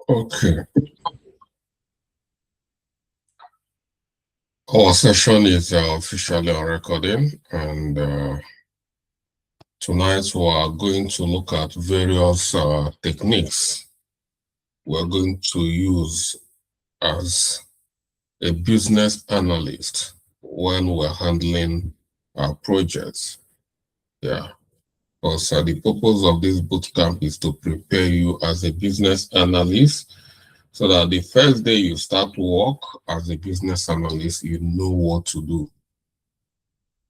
Okay. Our session is officially on recording, and tonight we are going to look at various techniques we're going to use as a business analyst when we're handling our projects. Yeah. Because the purpose of this bootcamp is to prepare you as a business analyst so that the first day you start work as a business analyst, you know what to do.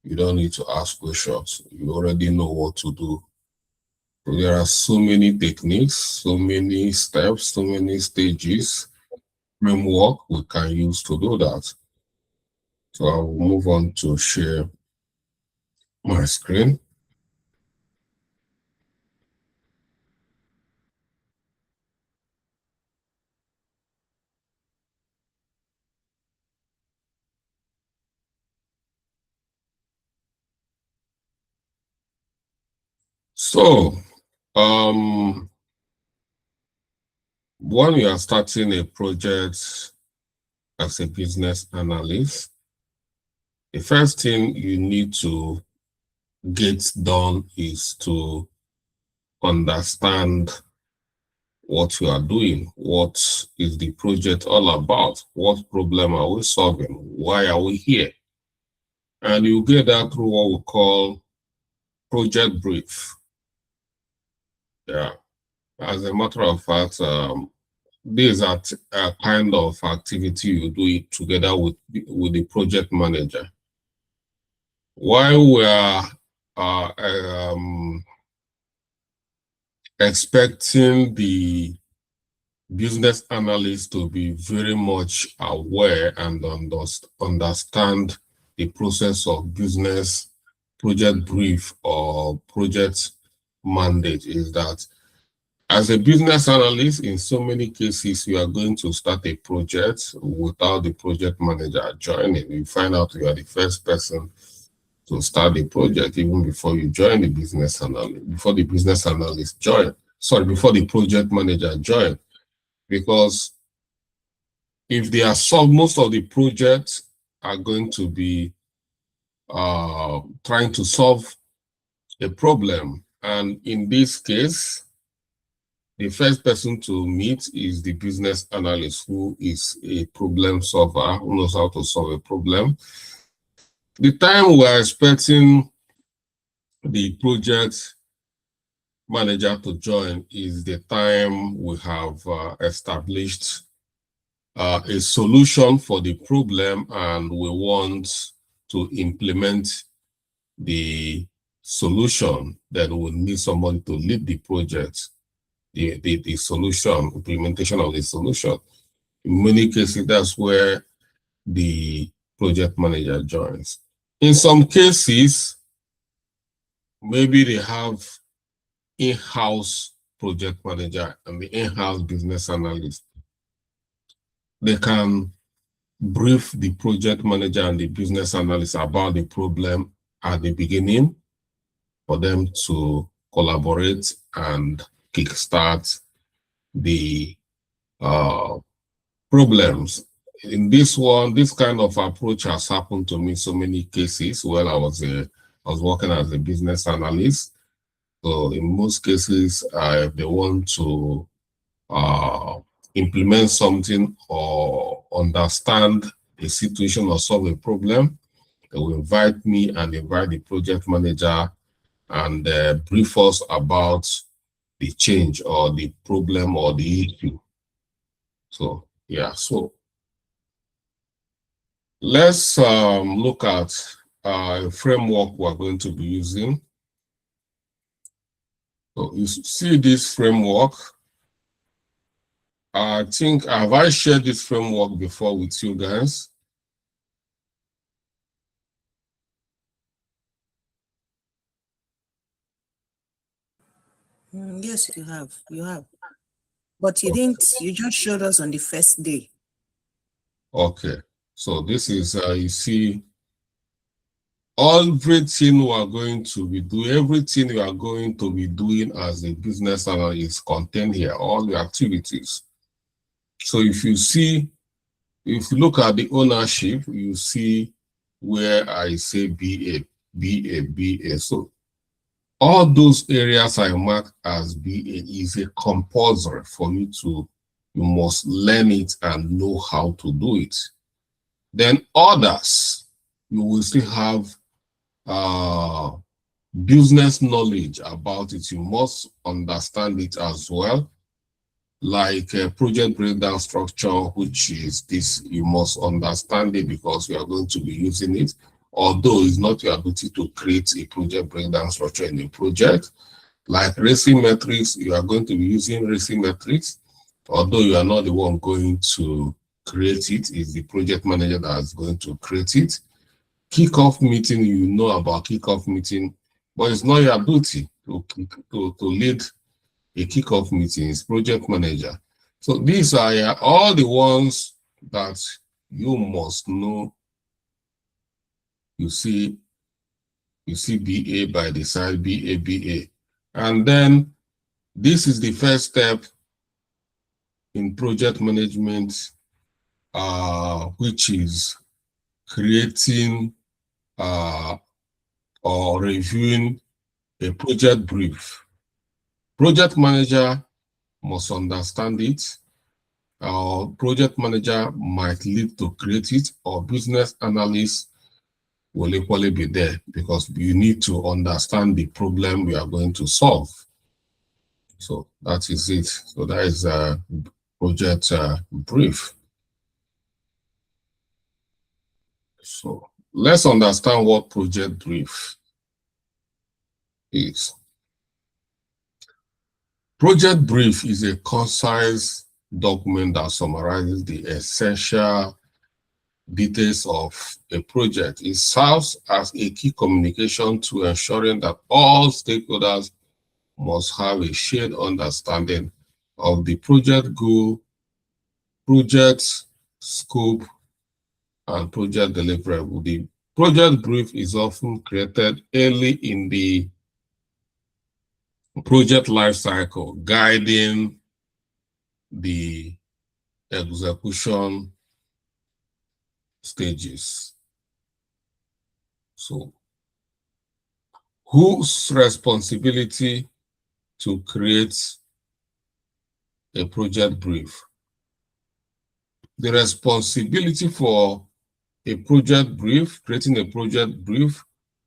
You don't need to ask questions. You already know what to do. So there are so many techniques, so many steps, so many stages, framework we can use to do that. So I will move on to share my screen. So um, when you are starting a project as a business analyst, the first thing you need to get done is to understand what you are doing, what is the project all about, what problem are we solving, why are we here? And you get that through what we call project brief. Yeah, as a matter of fact, these are a kind of activity you do it together with the project manager. While we are expecting the business analyst to be very much aware and understand the process of business project brief or project mandate, is that as a business analyst, in so many cases, you are going to start a project without the project manager joining. You find out you are the first person to start the project even before you join the business analyst, before the business analyst join. Sorry, before the project manager join. Because if they are solved, most of the projects are going to be trying to solve a problem. And in this case, the first person to meet is the business analyst, who is a problem solver, who knows how to solve a problem. The time we are expecting the project manager to join is the time we have established a solution for the problem, and we want to implement the solution. Then we need somebody to lead the project, the solution, implementation of the solution. In many cases, that's where the project manager joins. In some cases, maybe they have in-house project manager and the in-house business analyst. They can brief the project manager and the business analyst about the problem at the beginning for them to collaborate and kickstart the problems. In this one, this kind of approach has happened to me so many cases while I was working as a business analyst. So in most cases, if they want to implement something or understand a situation or solve a problem, they will invite me and invite the project manager and brief us about the change or the problem or the issue. So yeah, so let's look at a framework we're going to be using. So you see this framework. I think, have I shared this framework before with you guys? Yes, you have. You have. But you didn't, you just showed us on the first day. Okay. So this is, you see, everything we are going to be doing, everything you are going to be doing as a business analyst is contained here, all the activities. So if you look at the ownership, you see where I say BA, BA, BA. So all those areas I mark as BA is a compulsory for you must learn it and know how to do it. Then others, you will still have business knowledge about it. You must understand it as well. Like a project breakdown structure, which is this, you must understand it because you are going to be using it. Although it's not your ability to create a project breakdown structure in a project. Like racing metrics, you are going to be using racing metrics, although you are not the one going to create it, it's the project manager that is going to create it. Kickoff meeting, you know about kickoff meeting, but it's not your duty to lead a kickoff meeting. It's project manager. So these are all the ones that you must know. You see BA by the side, BA. And then this is the first step in project management, which is creating or reviewing a project brief. Project manager must understand it. Our project manager might lead to create it, or business analyst will equally be there because you need to understand the problem we are going to solve. So that is it. So that is a project brief. So let's understand what project brief is. Project brief is a concise document that summarizes the essential details of a project. It serves as a key communication to ensuring that all stakeholders must have a shared understanding of the project goal, project scope, and project deliverable. The project brief is often created early in the project lifecycle, guiding the execution stages. So, whose responsibility to create a project brief? The responsibility for a project brief, creating a project brief,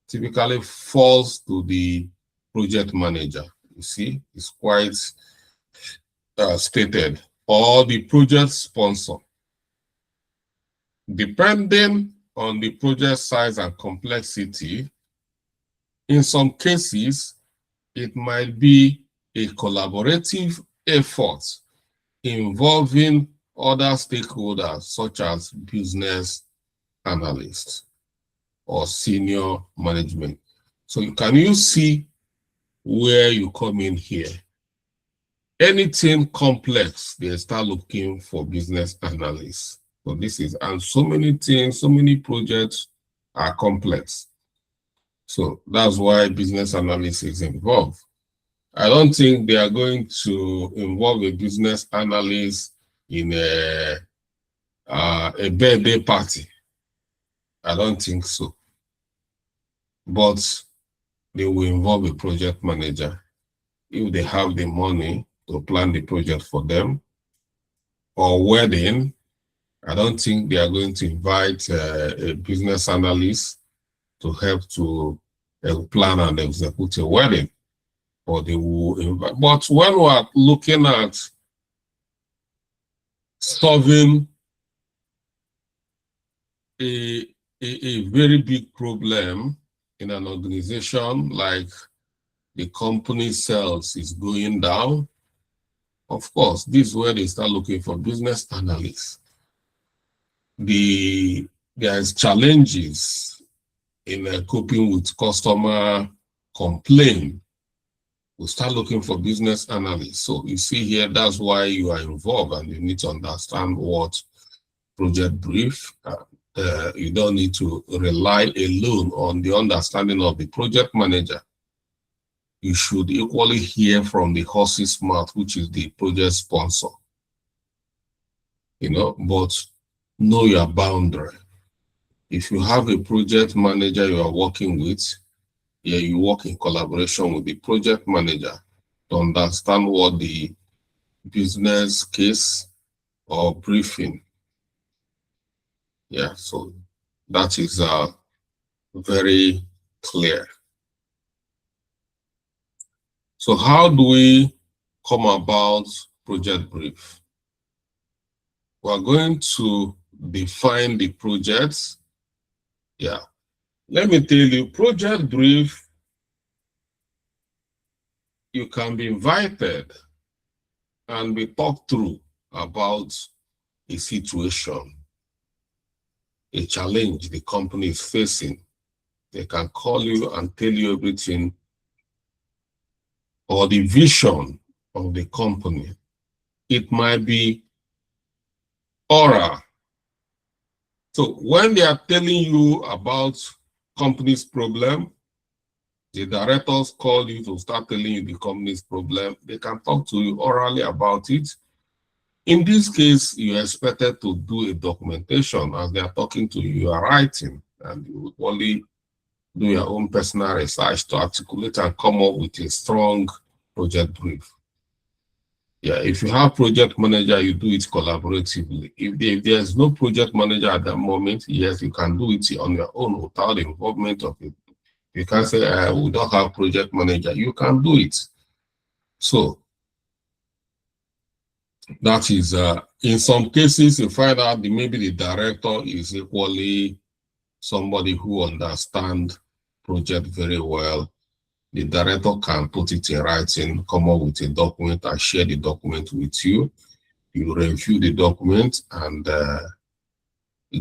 typically falls to the project manager. You see, it's quite stated, or the project sponsor. Depending on the project size and complexity, in some cases, it might be a collaborative effort involving other stakeholders, such as business analysts or senior management. So can you see where you come in here? Anything complex, they start looking for business analysts. So this is, and so many things, so many projects are complex. So that's why business analyst is involved. I don't think they are going to involve a business analyst in a birthday party. I don't think so. But they will involve a project manager if they have the money to plan the project for them. Or wedding, I don't think they are going to invite a business analyst to help to plan and execute a wedding. Or they will invite. But when we are looking at solving a very big problem in an organization, like the company sales is going down, of course, this is where they start looking for business analysts. There's challenges in coping with customer complaint. We start looking for business analysts. So you see here, that's why you are involved, and you need to understand what project brief. You don't need to rely alone on the understanding of the project manager. You should equally hear from the horse's mouth, which is the project sponsor. but know your boundary. If you have a project manager you are working with, you work in collaboration with the project manager to understand what the business case or briefing. So that is very clear. So how do we come about project brief? We're going to define the projects. Let me tell you, project brief, you can be invited and be talked through about a situation, a challenge the company is facing. They can call you and tell you everything, or the vision of the company. It might be oral. So when they are telling you about company's problem, the directors call you to start telling you the company's problem. They can talk to you orally about it. In this case, you're expected to do a documentation. As they are talking to you, you are writing, and you would only do your own personal research to articulate and come up with a strong project brief. If you have project manager, you do it collaboratively. If there's no project manager at that moment, yes, you can do it on your own without the involvement of it. You can say, we don't have project manager. You can do it. So that is, in some cases, you find out that maybe the director is equally somebody who understands project very well. The director can put it in writing, come up with a document, and share the document with you. You review the document and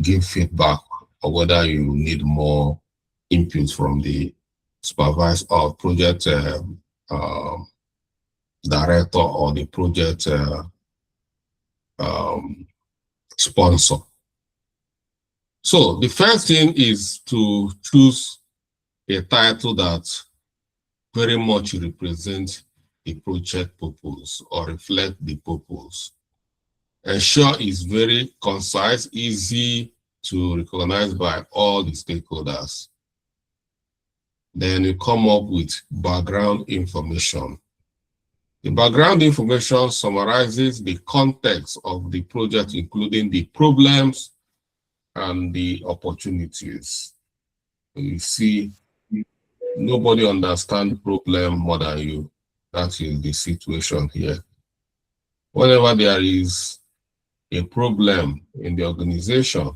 give feedback on whether you need more input from the supervisor or project director or the project sponsor. So the first thing is to choose a title that very much represents the project purpose or reflect the purpose. Ensure it's very concise, easy to recognize by all the stakeholders. Then you come up with background information. The background information summarizes the context of the project, including the problems and the opportunities. You see, nobody understands the problem more than you. That is the situation here. Whenever there is a problem in the organization,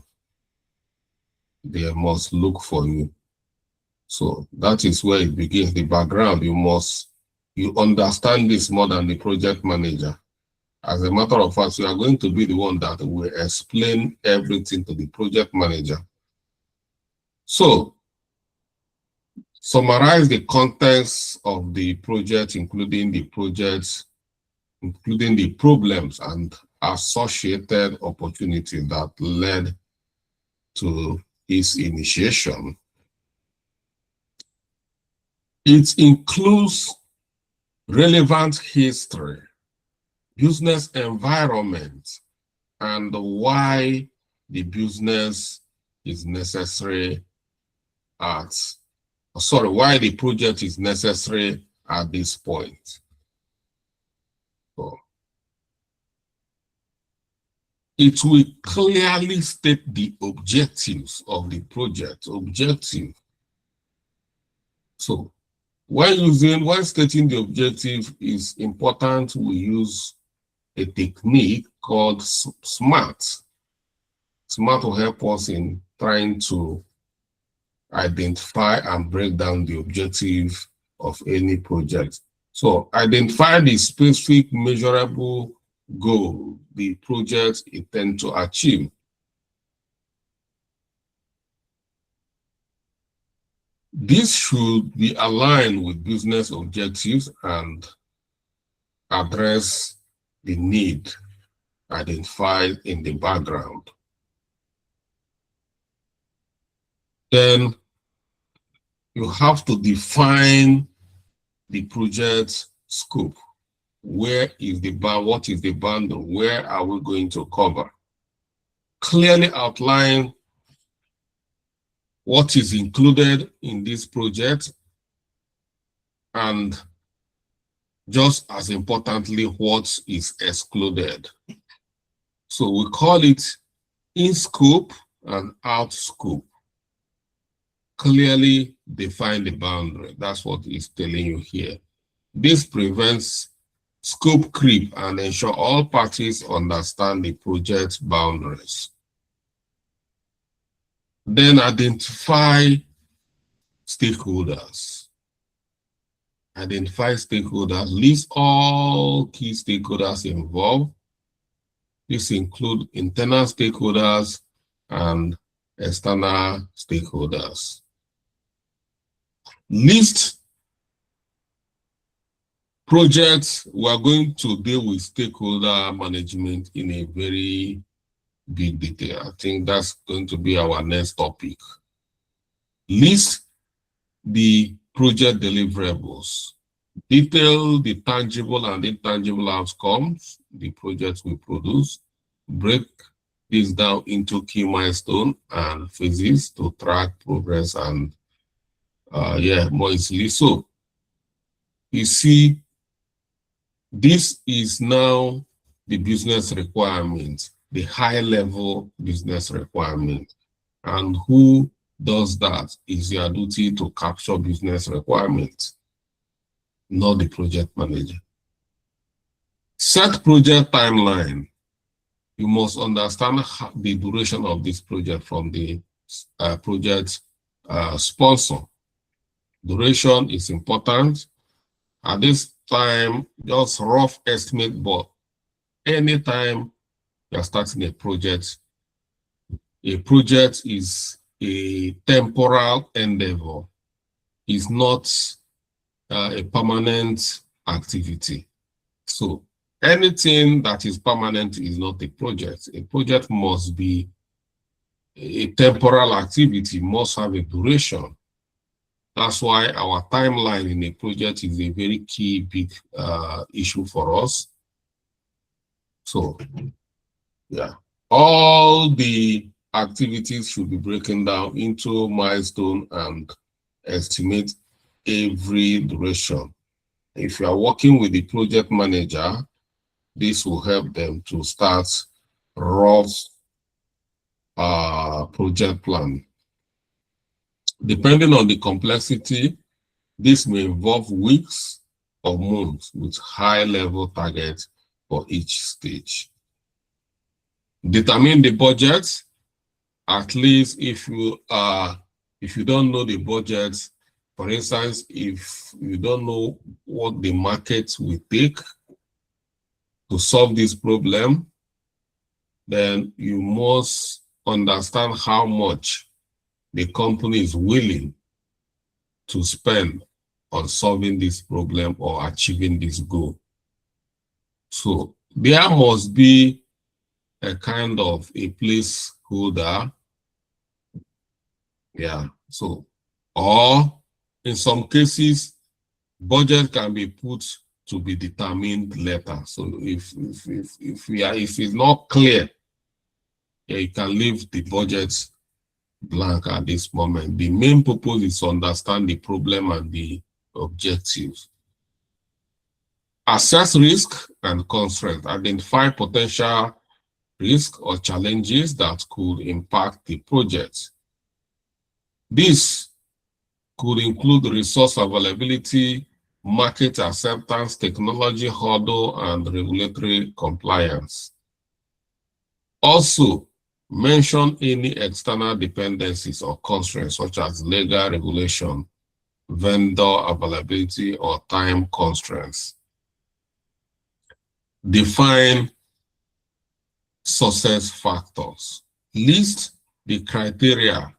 they must look for you. So that is where it begins, the background. You understand this more than the project manager. As a matter of fact, you are going to be the one that will explain everything to the project manager. So, summarize the context of the project, including the problems and associated opportunities that led to its initiation. It includes relevant history, business environment, and why the business is necessary why the project is necessary at this point. So, it will clearly state the objectives of the project. So, when stating the objective, is important we use a technique called SMART. SMART will help us in trying to identify and break down the objective of any project. So identify the specific measurable goal the project intends to achieve. This should be aligned with business objectives and address the need identified in the background. Then you have to define the project scope. What is the bundle? Where are we going to cover? clearly outline what is included in this project, and just as importantly, what is excluded. So we call it in scope and out scope. Clearly define the boundary. That's what it's telling you here. This prevents scope creep and ensure all parties understand the project boundaries. Then identify stakeholders. Identify stakeholders. List all key stakeholders involved. This includes internal stakeholders and external stakeholders. List projects. We are going to deal with stakeholder management in a very big detail. I think that's going to be our next topic. List the project deliverables. Detail the tangible and intangible outcomes the project will produce. Break this down into key milestones and phases to track progress and more easily. So you see, this is now the business requirement, the high-level business requirement. And who does that is your duty to capture business requirements, not the project manager. Set project timeline. You must understand the duration of this project from the project sponsor. Duration is important. At this time, just rough estimate, but anytime you're starting a project is a temporal endeavor. It's not a permanent activity. So anything that is permanent is not a project. A project must be a temporal activity, must have a duration. That's why our timeline in a project is a very key, big issue for us. So, yeah, all the activities should be broken down into milestone and estimate every duration. If you are working with the project manager, this will help them to start rough project plan. Depending on the complexity, this may involve weeks or months with high-level targets for each stage. Determine the budget. At least if you don't know the budget, for instance, if you don't know what the market will take to solve this problem, then you must understand how much the company is willing to spend on solving this problem or achieving this goal. So there must be a kind of a placeholder. Yeah, so, or in some cases, budget can be put to be determined later. So if it's not clear, you can leave the budget blank at this moment. The main purpose is to understand the problem and the objectives. Assess risk and constraints. Identify potential risks or challenges that could impact the project. This could include resource availability, market acceptance, technology hurdle, and regulatory compliance. Also, mention any external dependencies or constraints such as legal regulation, vendor availability, or time constraints. Define success factors. List the criteria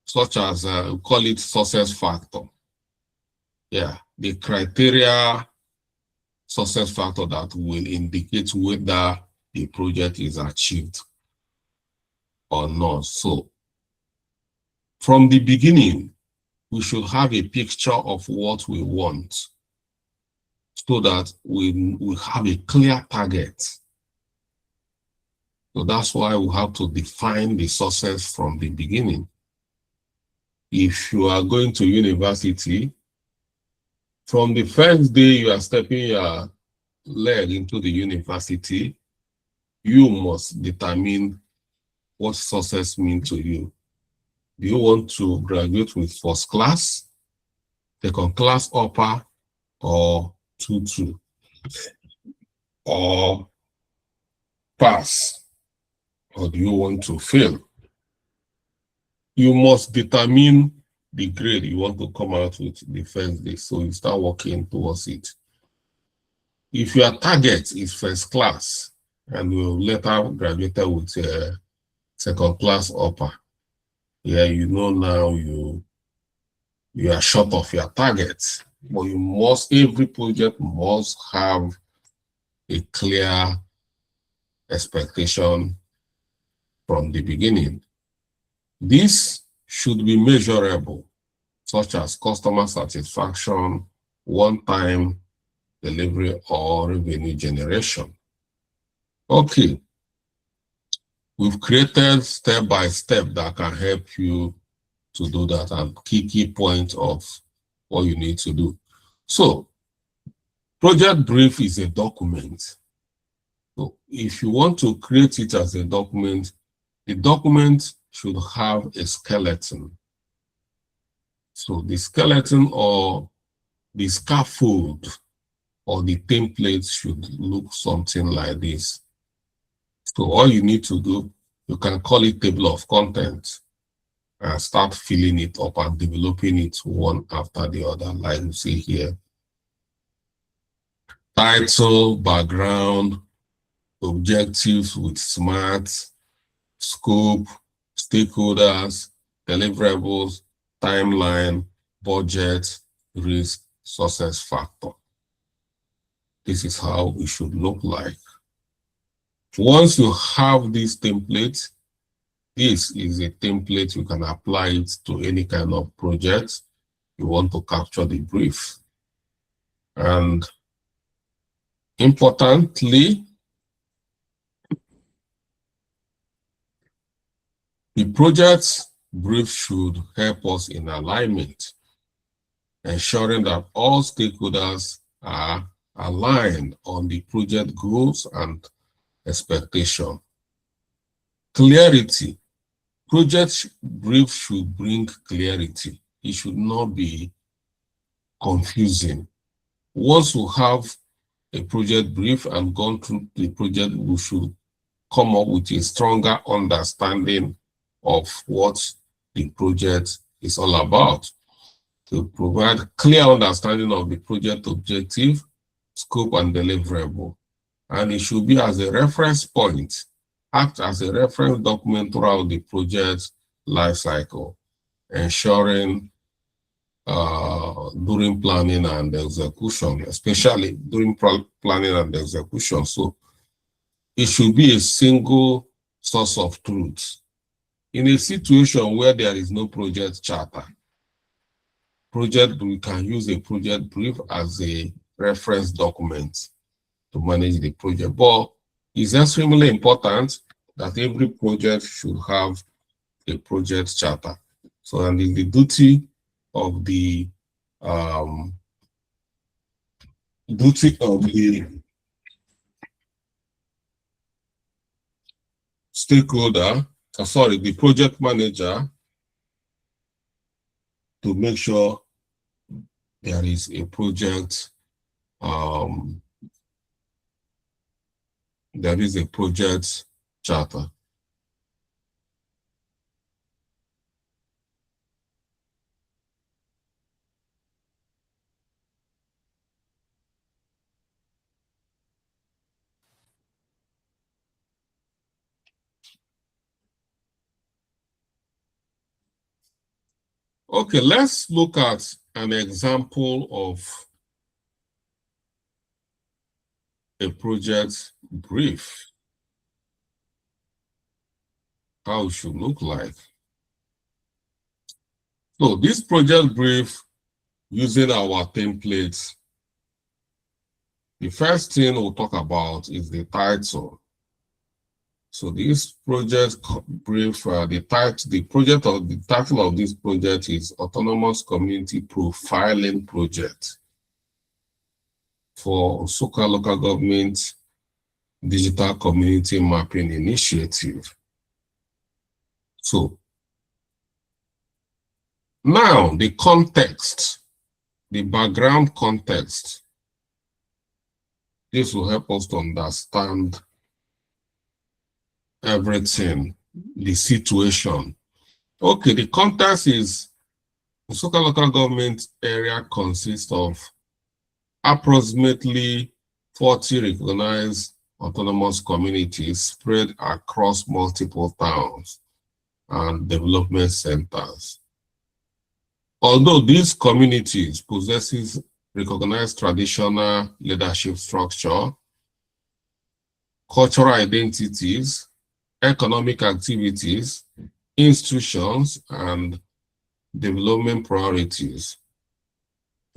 such as, we call it success factor. Yeah, the criteria success factor that will indicate whether the project is achieved or not. So from the beginning, we should have a picture of what we want so that we have a clear target. So that's why we have to define the sources from the beginning. If you are going to university, from the first day you are stepping your leg into the university, you must determine what success means to you. Do you want to graduate with first class, second class upper, or 2-2, or pass, or do you want to fail? You must determine the grade you want to come out with the first day, so you start working towards it. If your target is first class and you later graduated with a second class upper, yeah, you know now you are short of your target, but you must, every project must have a clear expectation from the beginning. This should be measurable, such as customer satisfaction, one-time delivery, or revenue generation. Okay, we've created step-by-step that can help you to do that, and key points of what you need to do. So, project brief is a document. So, if you want to create it as a document, the document should have a skeleton. So, the skeleton or the scaffold or the template should look something like this. So, all you need to do, you can call it table of contents and start filling it up and developing it one after the other, like you see here. Title, background, objectives with SMART, scope, stakeholders, deliverables, timeline, budget, risk, success factor. This is how it should look like. Once you have this template, this is a template you can apply it to any kind of project you want to capture the brief. And importantly, the project brief should help us in alignment, ensuring that all stakeholders are aligned on the project goals and expectation. Clarity. Project brief should bring clarity. It should not be confusing. Once you have a project brief and gone through the project, we should come up with a stronger understanding of what the project is all about, to provide clear understanding of the project objective, scope, and deliverable. And it should be as a reference point, act as a reference document throughout the project lifecycle, ensuring during planning and execution, especially during planning and execution. So it should be a single source of truth. In a situation where there is no project charter, we can use a project brief as a reference document to manage the project. But it's extremely important that every project should have a project charter. So, and it's the duty of the stakeholder, the project manager, to make sure there is a project, charter. Okay, let's look at an example of a project brief, how it should look like. So this project brief, using our templates, the first thing we'll talk about is the title. So this project brief, the title of this project is Autonomous Community Profiling Project for Nsukka Local Government Digital Community Mapping Initiative. So now the context, the background context, this will help us to understand everything, the situation. Okay, the context is Nsukka local government area consists of approximately 40 recognized autonomous communities spread across multiple towns and development centers. Although these communities possesses recognized traditional leadership structure, cultural identities, economic activities, institutions, and development priorities.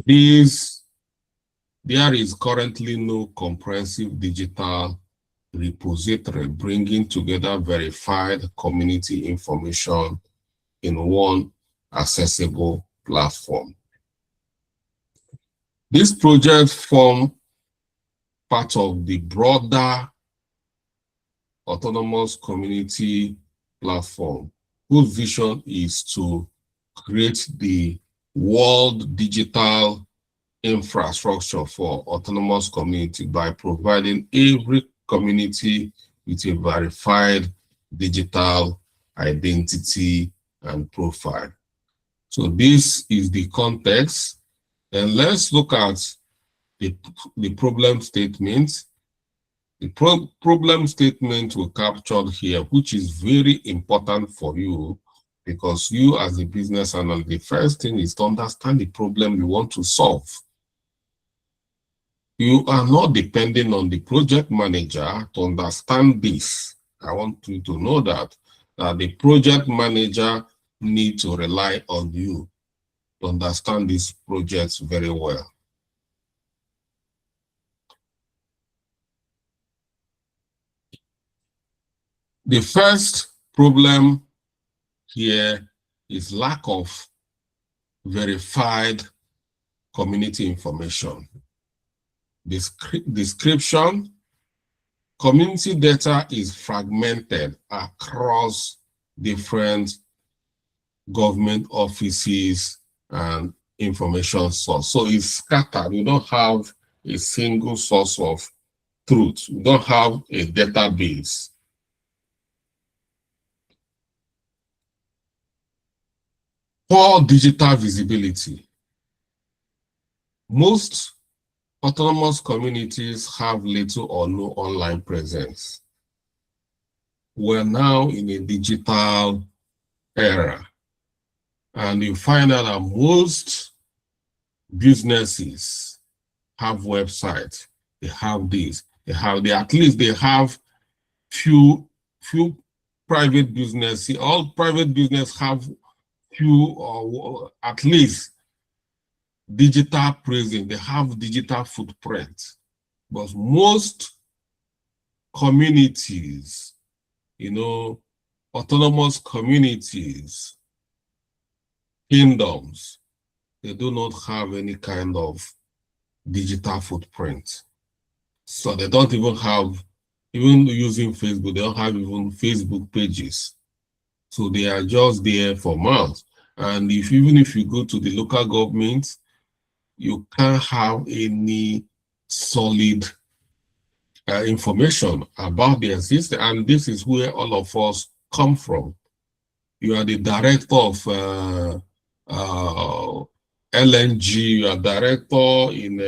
There is currently no comprehensive digital repository bringing together verified community information in one accessible platform. This project forms part of the broader autonomous community platform, whose vision is to create the world digital infrastructure for autonomous community by providing every community with a verified digital identity and profile. So this is the context. And let's look at the problem statement. The problem statement we captured here, which is very important for you, because you as a business analyst, the first thing is to understand the problem you want to solve. You are not depending on the project manager to understand this. I want you to know that the project manager needs to rely on you to understand these projects very well. The first problem here is lack of verified community information. Description: community data is fragmented across different government offices and information source. So it's scattered. We don't have a single source of truth. We don't have a database. Poor digital visibility. Most autonomous communities have little or no online presence. We're now in a digital era, and you find out that most businesses have websites. They have this. At least they have few private businesses. All private business have few or at least digital presence. They have digital footprint. But most communities, autonomous communities, kingdoms, they do not have any kind of digital footprint. So they don't even have, even using Facebook, they don't have even Facebook pages. So they are just there for months. And even if you go to the local government, you can't have any solid information about the existence. And this is where all of us come from. You are the director of LNG, you are director in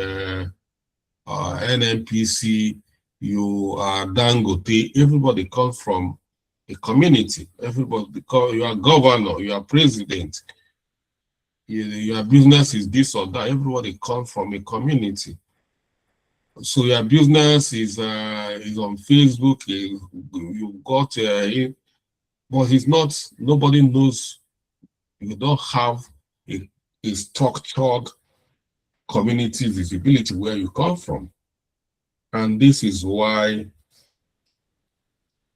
NNPC, you are Dangote. Everybody comes from a community. Everybody, you are governor, you are president, your business is this or that. Everybody comes from a community. So your business is on Facebook. You got it, but it's not. Nobody knows. You don't have a structured community visibility where you come from, and this is why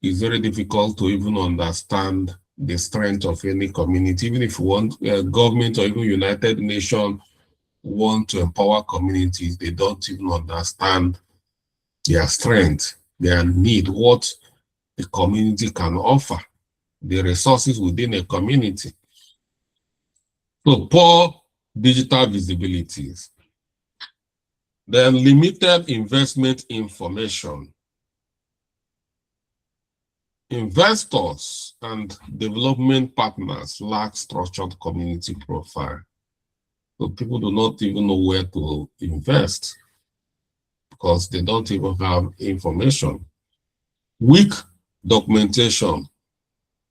it's very difficult to even understand the strength of any community. Even if you want government or even United Nations want to empower communities, they don't even understand their strength, their need, what the community can offer, the resources within a community. So poor digital visibilities. Then limited investment information. Investors and development partners lack structured community profile. So people do not even know where to invest because they don't even have information. Weak documentation.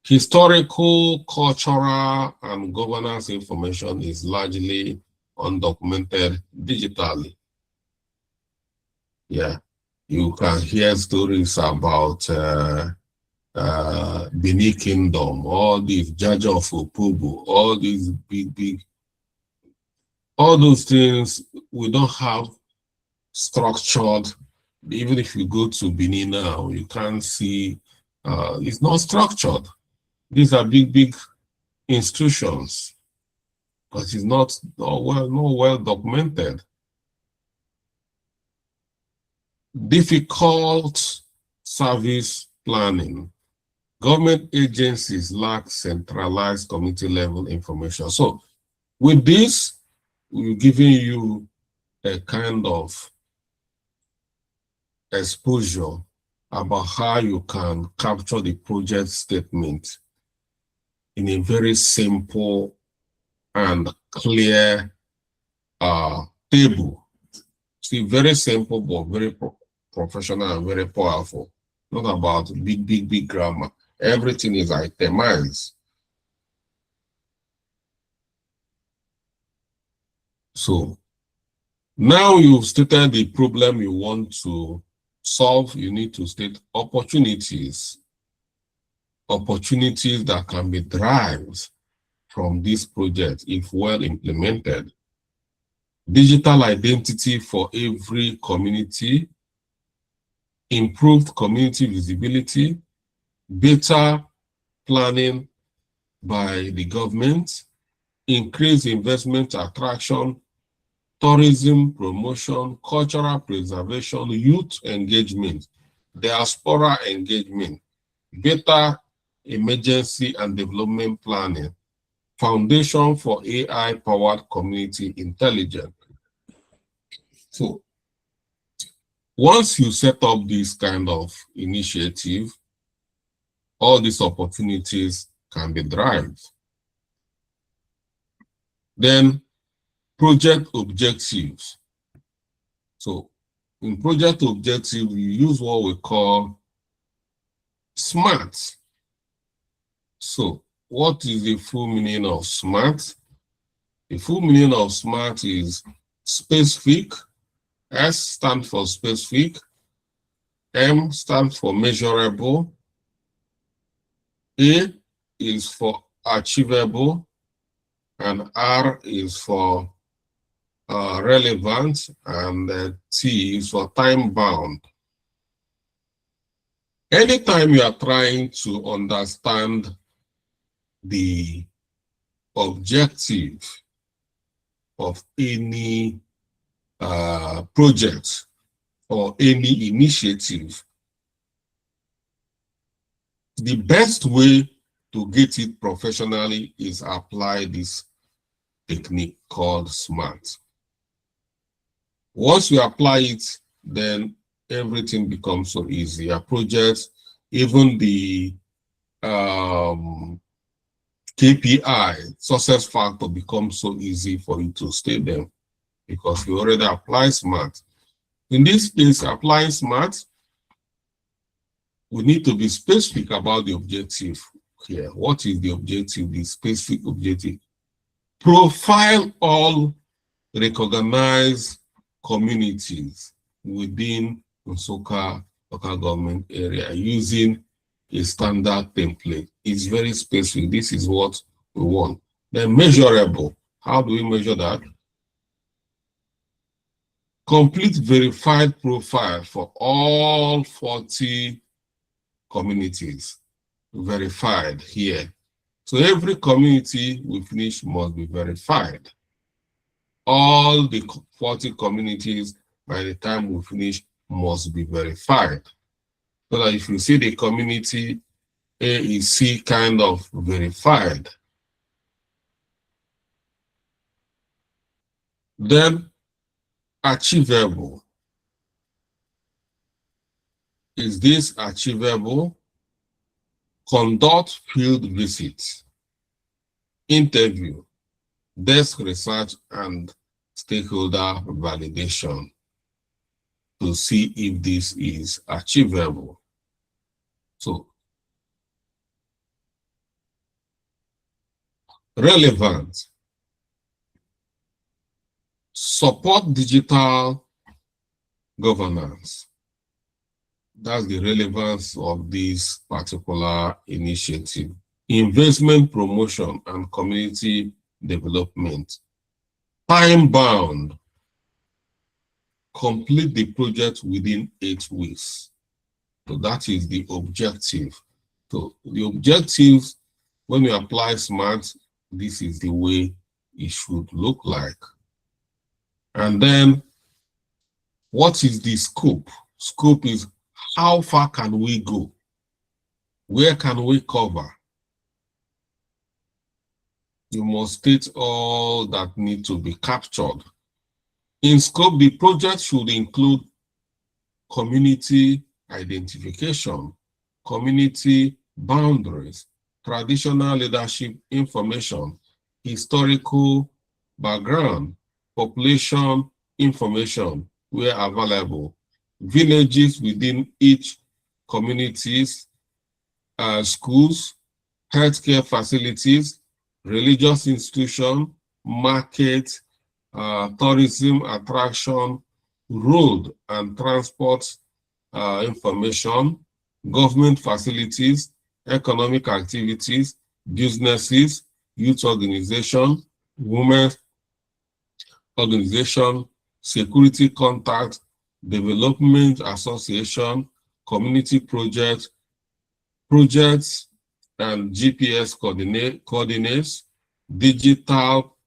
Historical, cultural, and governance information is largely undocumented digitally. Yeah, you can hear stories about Benin Kingdom, all these Jaja of Opobo, all these big, all those things we don't have structured. Even if you go to Benin now, you can't see, it's not structured. These are big institutions, but it's not well documented. Difficult service planning. Government agencies lack centralized community level information. So with this, we're giving you a kind of exposure about how you can capture the project statement in a very simple and clear table. See, very simple, but very professional and very powerful. Not about big grammar. Everything is itemized. So now you've stated the problem you want to solve, you need to state opportunities. Opportunities that can be derived from this project if well implemented. Digital identity for every community, improved community visibility, better planning by the government, increased investment attraction, tourism promotion, cultural preservation, youth engagement, diaspora engagement, better emergency and development planning, foundation for AI-powered community intelligence. So once you set up this kind of initiative, all these opportunities can be derived. Then project objectives. So in project objective, we use what we call SMART. So what is the full meaning of SMART? The full meaning of SMART is specific. S stands for specific. M stands for measurable. A is for achievable. And R is for relevant. And T is for time bound. Anytime you are trying to understand the objective of any project or any initiative, the best way to get it professionally is apply this technique called SMART. Once you apply it, then everything becomes so easy. Your project, even the KPI, success factor, becomes so easy for you to state them because you already apply SMART. In this case, applying SMART, we need to be specific about the objective here. What is the objective, the specific objective? Profile all recognized communities within Nsukka local government area using a standard template. It's very specific. This is what we want. Then measurable. How do we measure that? Complete verified profile for all 40 communities verified here. So every community we finish must be verified. All the 40 communities by the time we finish must be verified. So that if you see the community A is C kind of verified, then achievable. Is this achievable? Conduct field visits, interview, desk research, and stakeholder validation to see if this is achievable. So, relevant. Support digital governance. That's the relevance of this particular initiative. Investment promotion and community development. Time-bound. Complete the project within 8 weeks. So that is the objective. So the objectives, when you apply SMART, this is the way it should look like. And then, what is the scope? Scope is how far can we go? Where can we cover? You must state all that need to be captured. In scope, the project should include community identification, community boundaries, traditional leadership information, historical background, population information where available, villages within each communities, schools, healthcare facilities, religious institution, market, tourism attraction, road and transport information, government facilities, economic activities, businesses, youth organization, women's organization, security contact, development association, community projects, and GPS coordinates, digital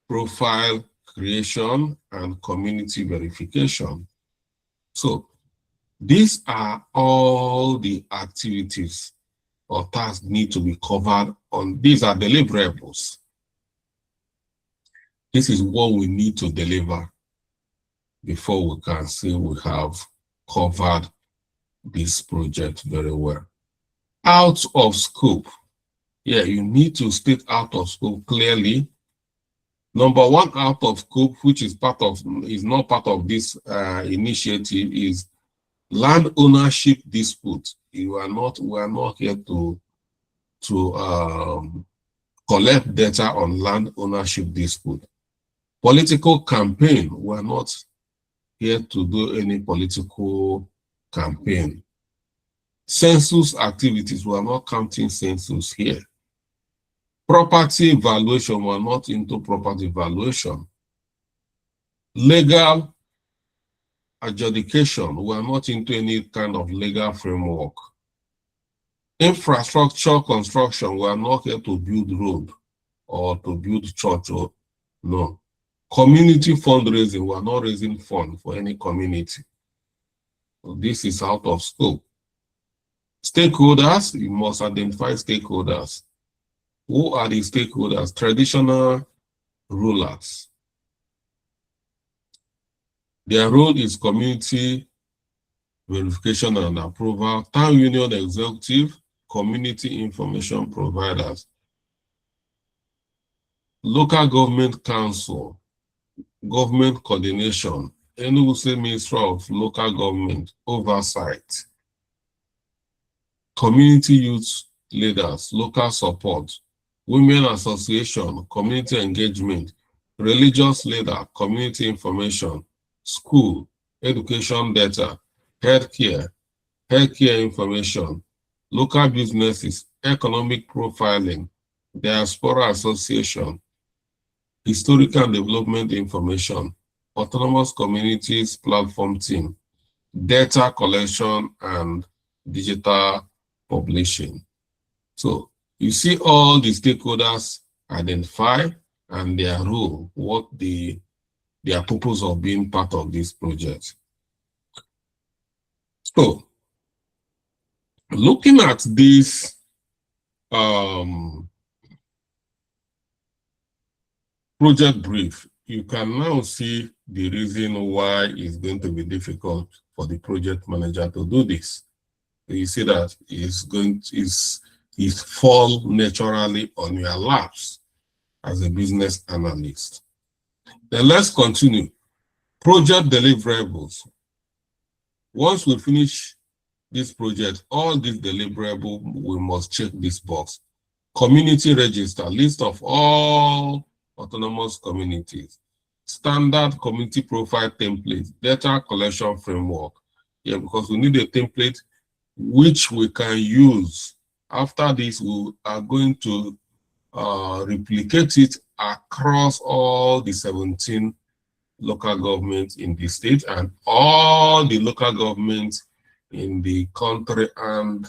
profile creation, and community verification. So these are all the activities or tasks need to be covered on. These are deliverables. This is what we need to deliver before we can say we have covered this project very well. Out of scope. Yeah, you need to state out of scope clearly. Number one, out of scope, which is not part of this initiative, is land ownership dispute. We are not here to collect data on land ownership dispute. Political campaign, we are not here to do any political campaign. Census activities, we are not counting census here. Property valuation, we are not into property valuation. Legal adjudication, we are not into any kind of legal framework. Infrastructure construction, we are not here to build road or to build church, or no. Community fundraising, we are not raising funds for any community. So this is out of scope. Stakeholders, you must identify stakeholders. Who are the stakeholders? Traditional rulers. Their role is community verification and approval, town union executive, community information providers, local government council, government coordination, Enugu State Ministry of Local Government oversight, community youth leaders, local support, women association, community engagement, religious leader, community information, school, education data, healthcare information, local businesses, economic profiling, diaspora association, historical and development information, autonomous communities platform team, data collection and digital publishing. So you see all the stakeholders identify and their role, their purpose of being part of this project. So looking at this project brief, you can now see the reason why it's going to be difficult for the project manager to do this. You see that it's fall naturally on your laps as a business analyst. Then let's continue. Project deliverables. Once we finish this project, all these deliverables, we must check this box. Community register, list of all autonomous communities, standard community profile template, data collection framework. Yeah, because we need a template which we can use. After this, we are going to replicate it across all the 17 local governments in the state and all the local governments in the country, and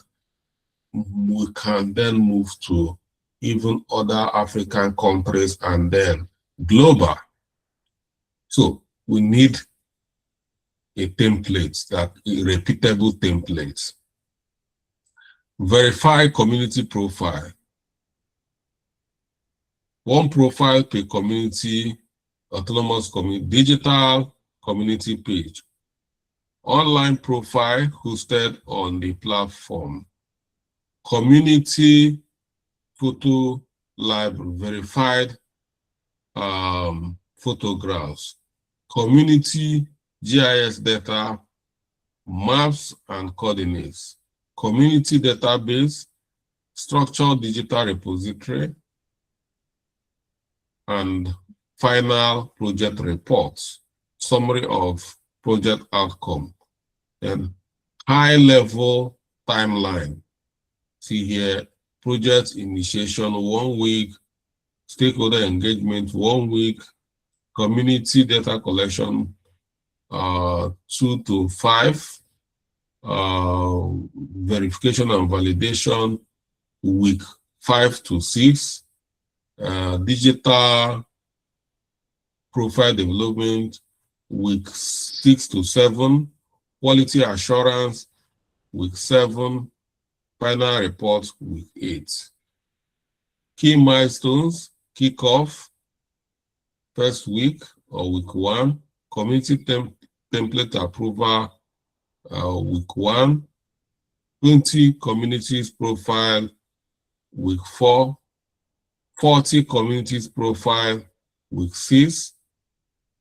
we can then move to even other African countries and then global. So we need a template, that a repeatable template. Verify community profile. One profile per community, autonomous community, digital community page. Online profile hosted on the platform. Community photo library, verified photographs. Community GIS data, maps and coordinates. Community database, structured digital repository, and final project reports, summary of project outcome, and high-level timeline. See here, project initiation 1 week, stakeholder engagement 1 week, community data collection 2 to 5, verification and validation week 5 to 6, digital profile development week 6 to 7, quality assurance week 7, final report week 8. Key milestones, kickoff, first week or week 1, community template approval week 1, 20 communities profile week 4, 40 communities profile week 6,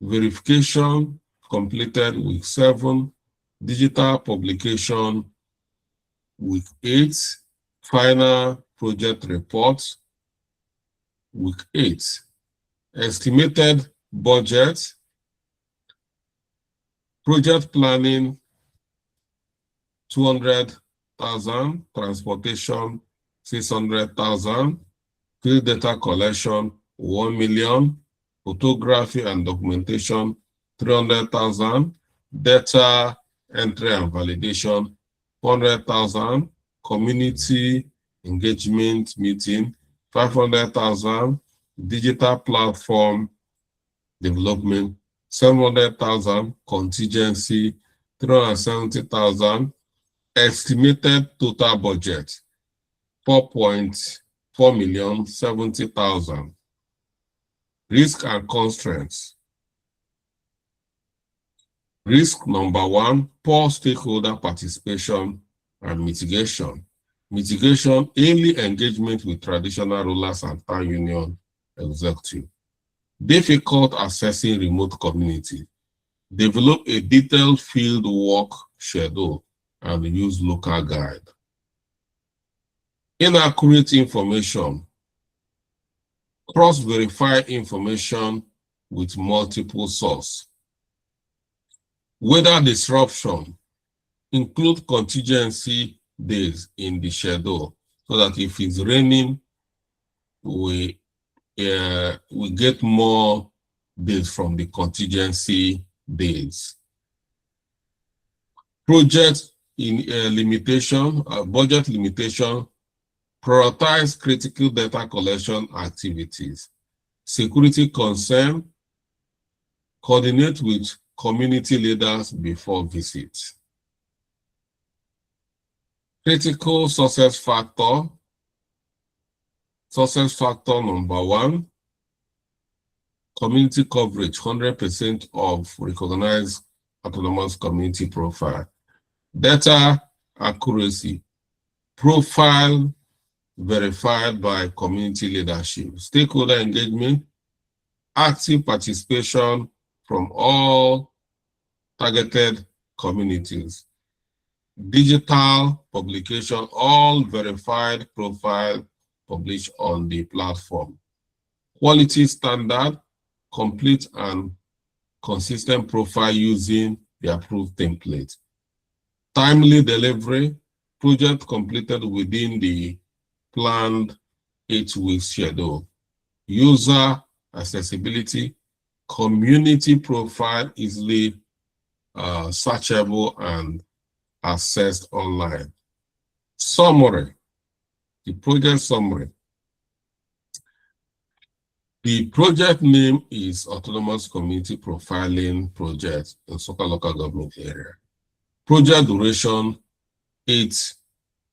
verification completed week 7, digital publication week 8, final project report week 8. Estimated budget, project planning 200,000, transportation 600,000, field data collection 1 million, photography and documentation 300,000, data entry and validation 400,000, community engagement meeting 500,000, digital platform development 700,000, contingency 370,000, estimated total budget 4.470,000. Risk and constraints. Risk number 1, poor stakeholder participation and mitigation. Mitigation, early engagement with traditional rulers and town union executive. Difficult assessing remote community. Develop a detailed field work schedule and use local guide. Inaccurate information. Cross-verify information with multiple sources. Weather disruption. Include contingency days in the schedule so that if it's raining, we get more days from the contingency days. Project in limitation, budget limitation, prioritize critical data collection activities, security concern, coordinate with community leaders before visit. Critical success factor number 1, community coverage, 100% of recognized autonomous community profile. Data accuracy, profile verified by community leadership. Stakeholder engagement, active participation from all targeted communities. Digital publication, all verified profile published on the platform. Quality standard, complete and consistent profile using the approved template. Timely delivery, project completed within the planned 8-week schedule. User accessibility, community profile easily searchable and accessed online. Summary, the project summary. The project name is Autonomous Community Profiling Project in Nsukka Local Government Area. Project duration, 8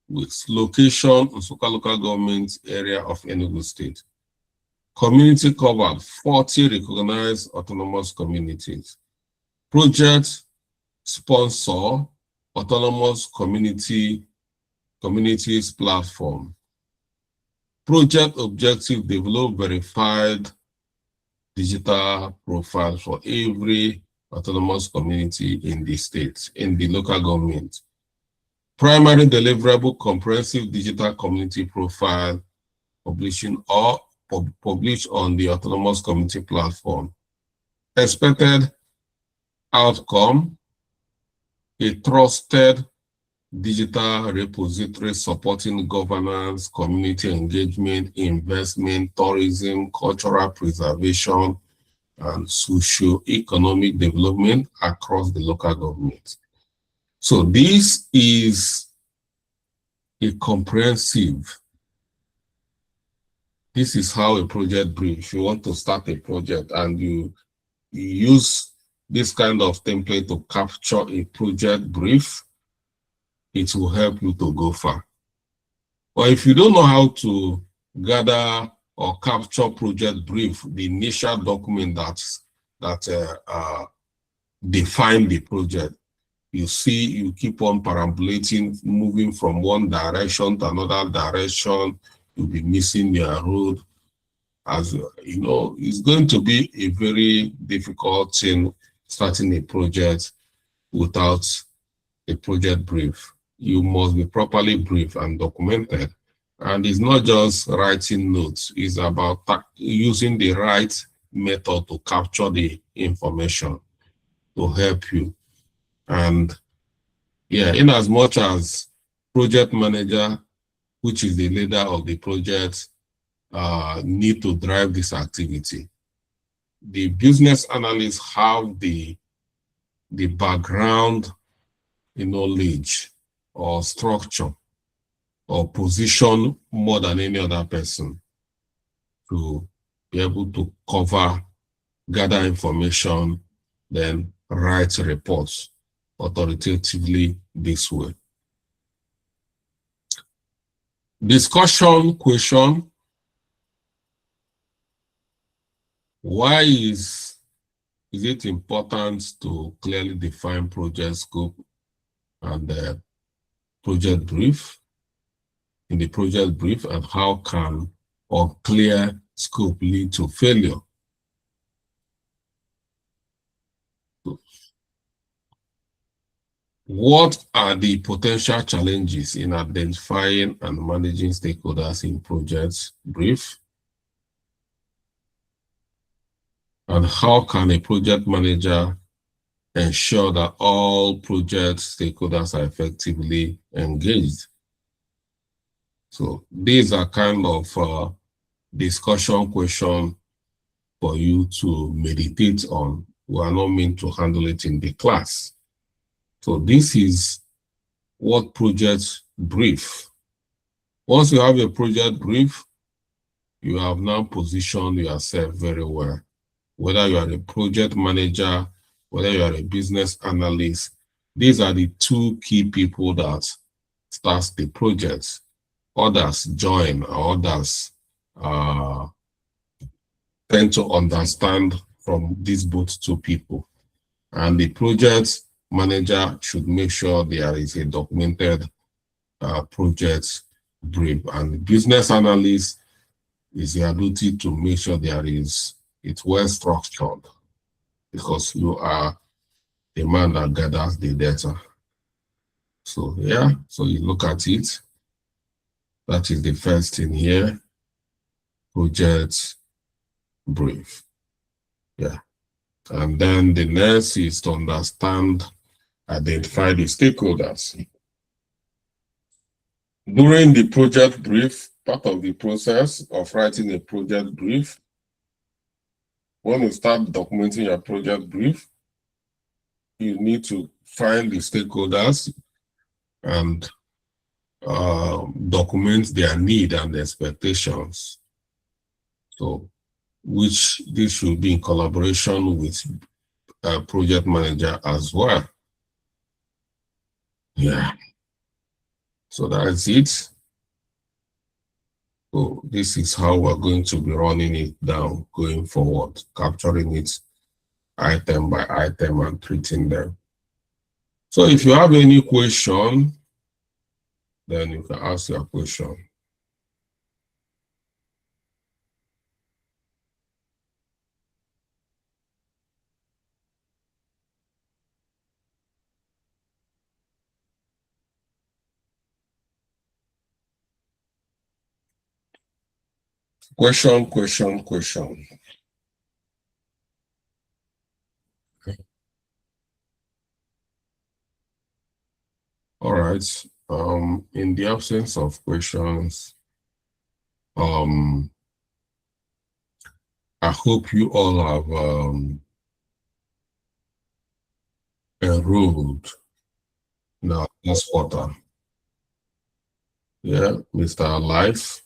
weeks. Location, Nsukka Local Government Area of Enugu State. Community covered, 40 recognized autonomous communities. Project sponsor, Autonomous Communities Platform. Project objective, develop verified digital profiles for every autonomous community in the state, in the local government. Primary deliverable, comprehensive digital community profile, publishing or published on the Autonomous Community Platform. Expected outcome, a trusted digital repository supporting governance, community engagement, investment, tourism, cultural preservation, and socio-economic development across the local government. So this is a comprehensive. This is how a project brief. If you want to start a project and you use this kind of template to capture a project brief, it will help you to go far. But if you don't know how to gather or capture project brief, the initial document that define the project, you see, you keep on perambulating, moving from one direction to another direction. You'll be missing your road. As you know, it's going to be a very difficult thing starting a project without a project brief. You must be properly briefed and documented. And it's not just writing notes, it's about using the right method to capture the information to help you. And yeah, in as much as project manager, which is the leader of the project, need to drive this activity, the business analysts have the background knowledge or structure or position more than any other person to be able to cover, gather information, then write reports authoritatively this way. Discussion question: why is it important to clearly define project scope and project brief in the project brief, and how can unclear scope lead to failure? What are the potential challenges in identifying and managing stakeholders in project brief? And how can a project manager ensure that all project stakeholders are effectively engaged? So these are kind of discussion questions for you to meditate on. We are not meant to handle it in the class. So this is what project brief. Once you have a project brief, you have now positioned yourself very well. Whether you are a project manager, whether you are a business analyst, these are the two key people that starts the project. Others join, or others tend to understand from these both two people. And the project manager should make sure there is a documented project brief. And the business analyst is the ability to make sure it's well structured, because you are the man that gathers the data. So yeah, so you look at it. That is the first thing here, project brief. Yeah. And then the next is to understand, identify the stakeholders. During the project brief, part of the process of writing a project brief, when you start documenting your project brief, you need to find the stakeholders and document their need and expectations. So, which this should be in collaboration with a project manager as well. Yeah. So that's it. So this is how we're going to be running it down going forward, capturing it item by item and treating them. So if you have any question, then you can ask your question. Question. All right. In the absence of questions, I hope you all have enrolled now this quarter. Yeah, Mr. Life.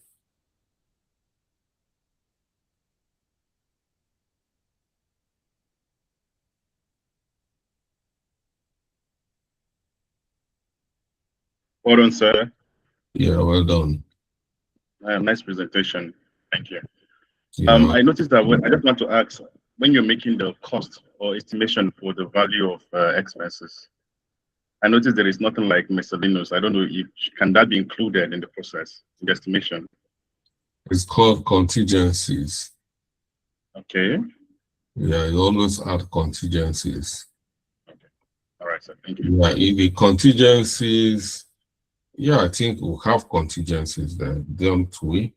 Well done, sir. Yeah, well done. Nice presentation. Thank you. Yeah. I noticed that I just want to ask, when you're making the cost or estimation for the value of expenses, I noticed there is nothing like miscellaneous. I don't know if can that be included in the process, in the estimation? It's called contingencies. Okay. Yeah, you always add contingencies. Okay. All right, sir. Thank you. Yeah, in the contingencies, yeah, I think we'll have contingencies there, don't we?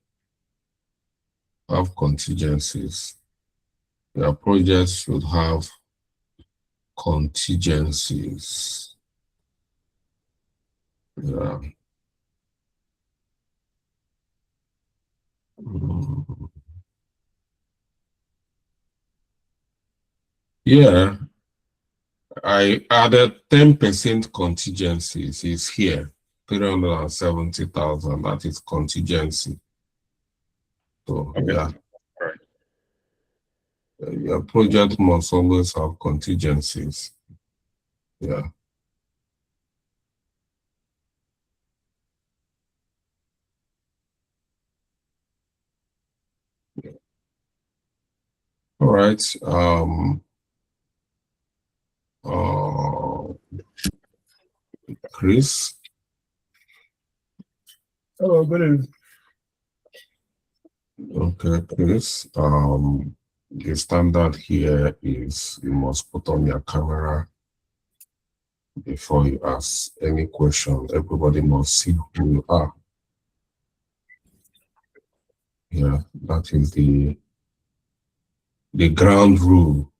Have contingencies. Your projects should have contingencies. Yeah. Yeah, I added 10% contingencies. Is here, 370,000. That is contingency. So Okay. yeah. All right. Your project must always have contingencies. Yeah. All right. Chris. Hello, good evening. Okay, Chris. The standard here is you must put on your camera before you ask any question. Everybody must see who you are. Yeah, that is the ground rule.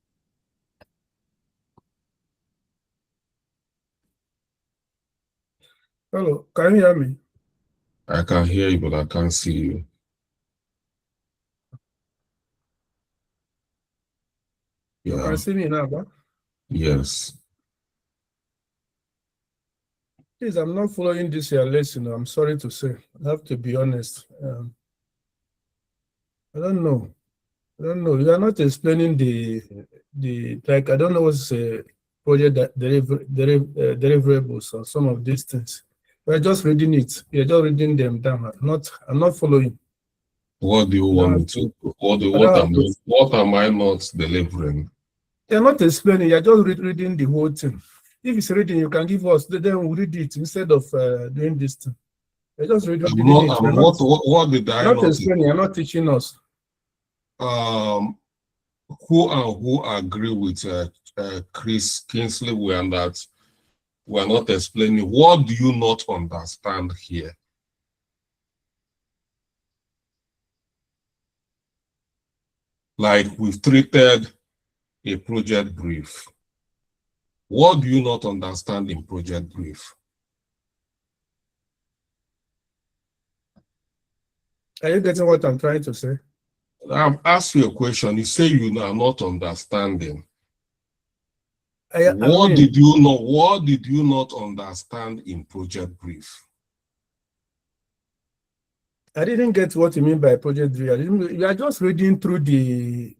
Hello, can you hear me? I can hear you, but I can't see you. You Yeah. can see me now, but Yes. Please, I'm not following this your lesson. I'm sorry to say. I have to be honest. I don't know. I don't know. You are not explaining the like. I don't know what's a project that deliverables or some of these things. We're just reading it. You're just reading them down. I'm not following. What do you want me to do? What am I not delivering? You're not explaining. You're just reading the whole thing. If it's reading, you can give us. Then we'll read it instead of doing this thing. You're just reading it. What did I not explaining? You're not teaching us. Who agree with Chris Kingsley when that we're not explaining? What do you not understand here? Like we've treated a project brief. What do you not understand in project brief? Are you getting what I'm trying to say? I've asked you a question. You say you are not understanding. What did you not understand in project brief? I didn't get what you mean by project brief. You are just reading through the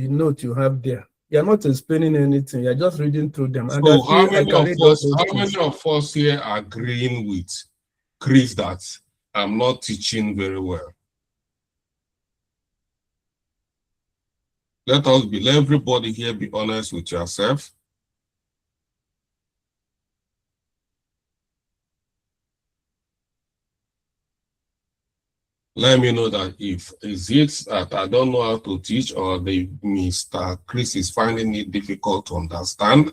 note you have there. You're not explaining anything. You're just reading through them. And so how many of us here are agreeing with Chris that I'm not teaching very well? Let everybody here be honest with yourself. Let me know that if is it that I don't know how to teach, or the Mr. Chris is finding it difficult to understand.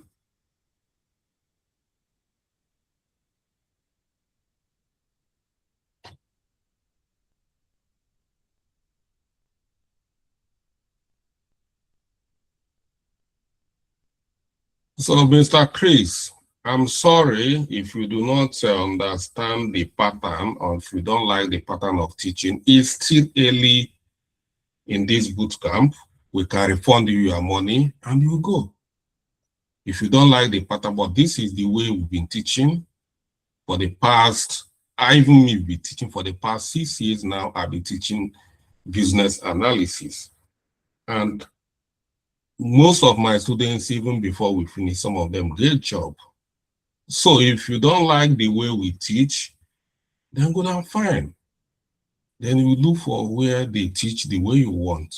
So, Mr. Chris, I'm sorry if you do not understand the pattern, or if you don't like the pattern of teaching. It's still early in this boot camp. We can refund you your money and you go. If you don't like the pattern, but this is the way we've been teaching for the past, I even been teaching for the past 6 years now. I've been teaching business analysis. And most of my students, even before we finish, some of them get job. So if you don't like the way we teach, then go down fine. Then you look for where they teach the way you want.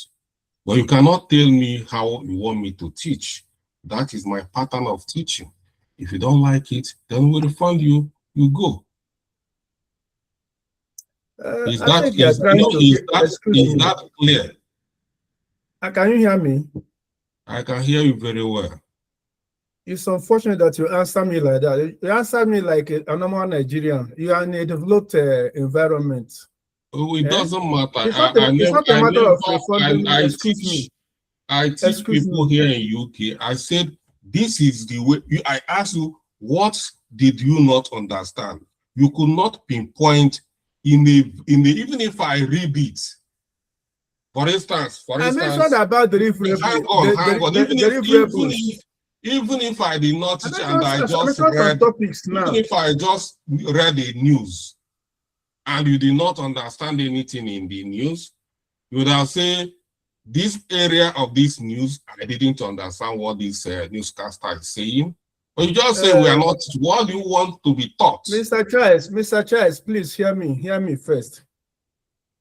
But you cannot tell me how you want me to teach. That is my pattern of teaching. If you don't like it, then we'll refund you, you go. Is that clear? Can you hear me? I can hear you very well. It's unfortunate that you answer me like that. You answer me like a normal Nigerian. You are in a developed environment. Oh, it doesn't matter. It's not a matter of refunding. Excuse me. I teach people here in UK. I said, this is the way. I asked you, what did you not understand? You could not pinpoint even if I read it. For instance, I mentioned about the deliverables. Hang on. Even if I did not teach and I just read topics now. Even if I just read the news and you did not understand anything in the news, you would have said, this area of this news, I didn't understand what this newscaster is saying. But you just say we are not. What do you want to be taught? Mr. Charles, please hear me first.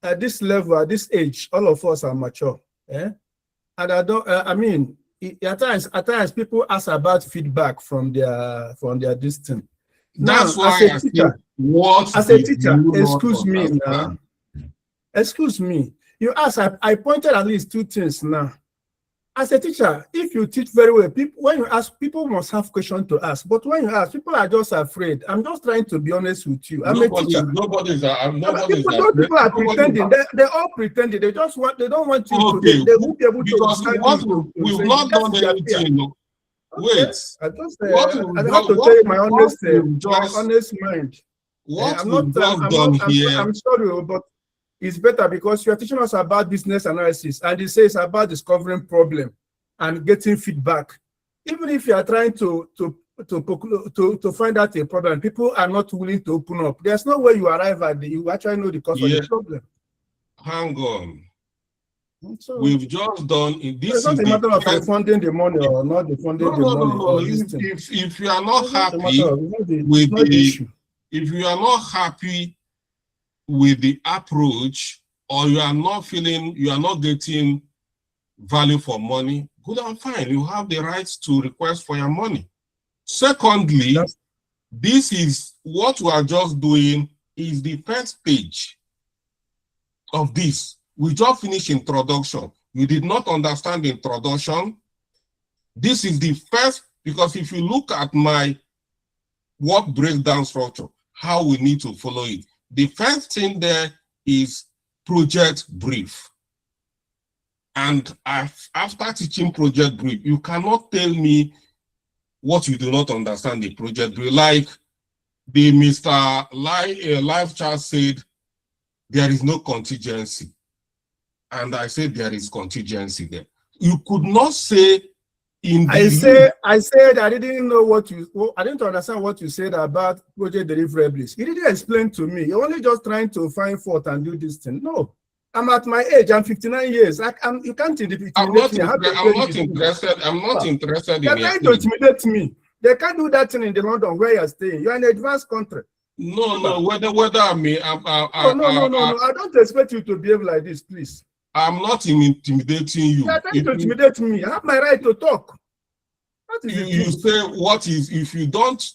At this level, at this age, all of us are mature. And I don't. I mean, at times, people ask about feedback from their distance. That's now, why I think. As a teacher, excuse me now. Excuse me. You ask. I pointed at least 2 things now. As a teacher, if you teach very well, when you ask, people must have questions to ask. But when you ask, people are just afraid. I'm just trying to be honest with you. I'm a teacher. People are pretending. They're all pretending. They don't want you to. They won't be able to. We've not done anything. Wait. I have to tell you my honest mind. I'm sorry, but it's better because you are teaching us about business analysis, and it says about discovering problem and getting feedback. Even if you are trying to to find out a problem. People are not willing to open up. There's no way you arrive at you actually know the cause of the problem. Hang on. So, we've just done this. It's not a matter of refunding the money or not refunding the money. No. If you are not happy with the if you are not happy with the approach, or you are not feeling, you are not getting value for money, good and fine. You have the right to request for your money. Secondly, this is what we are just doing is the first page of this. We just finished introduction. You did not understand the introduction. This is the first, because if you look at my work breakdown structure, how we need to follow it. The first thing there is project brief. And after teaching project brief, you cannot tell me what you do not understand the project brief. Like the Mr. Live Chat said, there is no contingency. And I said there is contingency there. You could not say I said I didn't know I didn't understand what you said about project deliverables. You didn't explain to me. You're only just trying to find fault and do this thing. No. I'm at my age. I'm 59 years. You can't intimidate me. I'm not interested in They're trying to intimidate me. They can't do that thing in the London where you're staying. You're in an advanced country. No. Whether I mean, No. I don't expect you to behave like this, please. I'm not intimidating you. You're trying to intimidate me. I have my right to talk. You say what is if you don't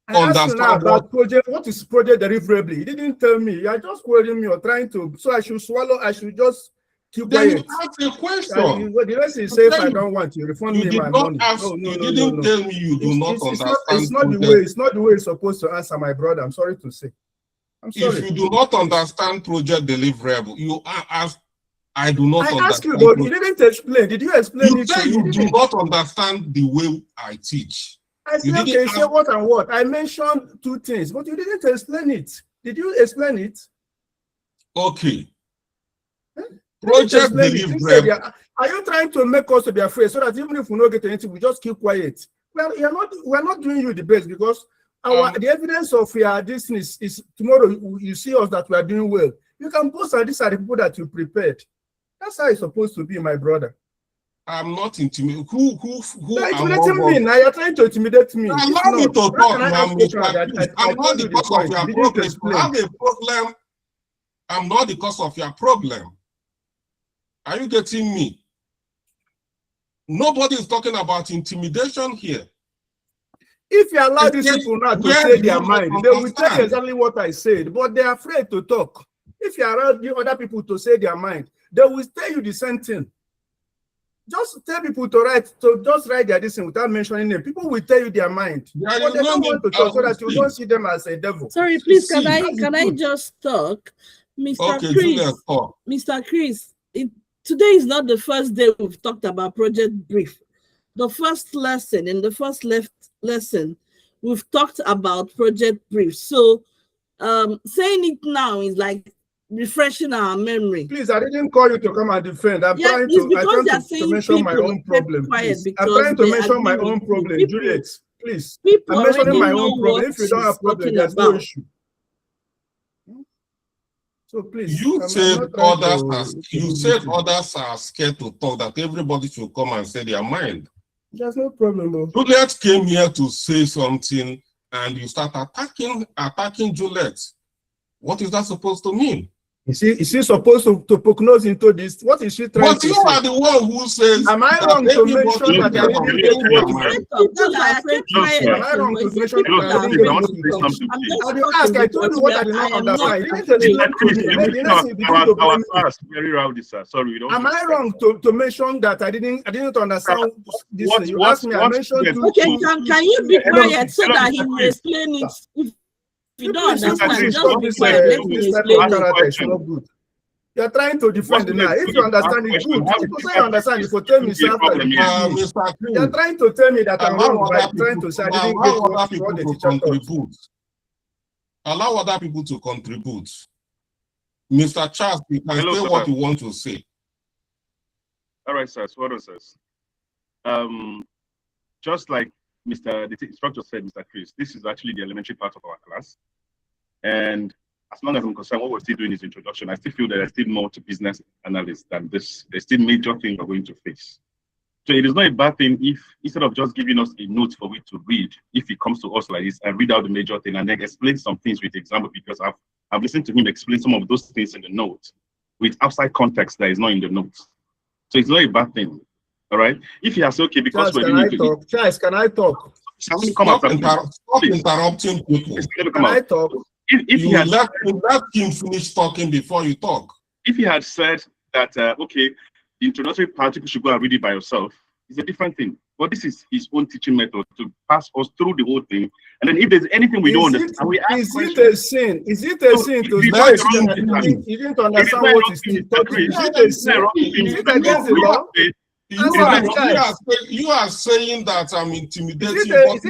understand what is project deliverable? You didn't tell me. You're just quoting me or trying to. So I should swallow. I should just keep quiet. You ask a question. The rest is say if I don't want you, refund me my money. You didn't tell me you do not understand. It's not the way. It's not the way it's supposed to answer, my brother. I'm sorry to say. I'm sorry. If you do not understand project deliverable, you ask. I do not understand. I asked you, but you didn't explain. Did you explain it to me? You do not understand the way I teach. I said, okay, say what and what. I mentioned two things, but you didn't explain it. Did you explain it? Okay. Project deliverable. Are you trying to make us to be afraid so that even if we don't get anything, we just keep quiet? Well, we're not doing you the best because the evidence of your distance is tomorrow you see us that we are doing well. You can post that these are the people that you prepared. That's how it's supposed to be, my brother. I'm not intimidating. Who you're intimidating me now. You're trying to intimidate me. Allow me to talk now, Mr. I'm not the cause of your problem. You have a problem. I'm not the cause of your problem. Are you getting me? Nobody is talking about intimidation here. If you allow these people now to say their mind, they will tell you exactly what I said, but they're afraid to talk. If you allow the other people to say their mind, they will tell you the same thing. Just tell people to just write their decision without mentioning name. People will tell you their mind. Yeah, but they don't want to talk so that you don't see them as a devil. Sorry, please, can I just talk? Mr. Okay, Chris, Mr. Chris, today is not the first day we've talked about project brief. The first lesson, we've talked about project brief. So saying it now is like refreshing our memory. Please, I didn't call you to come and defend. I'm trying to mention my own problem. I'm trying to mention my own problem. Juliet, please. I'm mentioning my own problem. If you don't have problem, there's no issue. So please. You said others are scared to talk, that everybody should come and say their mind. There's no problem. Juliet came here to say something and you start attacking Juliet. What is that supposed to mean? Is she supposed to poke nose into this? What is she trying to say? But you are the one who says. Am I wrong to mention that I didn't get what you said? Am I wrong to mention that I didn't get what you said? You ask, I told you what I did not understand. You didn't very rowdy, sir. Sorry, am I wrong to mention that I didn't understand this? You asked me, I mentioned two. Okay, can you be quiet so that he will explain it? You don't understand, just be quiet. Let me explain. You're trying to defend now. If you understand it, good. If you understand, you could tell me something. You're trying to tell me that I'm wrong by trying to say I didn't get what the teacher taught. Allow other people to contribute. Mr. Charles, you can say what you want to say. All right, sir. Swallow says. Just like the instructor said, Mr. Chris, this is actually the elementary part of our class. And as long as I'm concerned, what we're still doing is introduction. I still feel that there's still more to business analysts than this. There's still major things we're going to face. So it is not a bad thing if, instead of just giving us a note for we to read, if he comes to us like this and read out the major thing and then explain some things with example, because I've listened to him explain some of those things in the note with outside context that is not in the notes. So it's not a bad thing. All right. If he has okay, because Charles, can I talk? Charles, can I talk? Stop interrupting people. Can I talk? If he had let him finish talking before you talk. If he had said that, okay, the introductory part, you should go and read it by yourself, it's a different thing. But this is his own teaching method to pass us through the whole thing. And then if there's anything we don't understand, we ask questions. Is it a sin? Is it a sin to say that you didn't understand what is being taught? Is it a sin? Is it against the law? You are saying that I'm intimidating,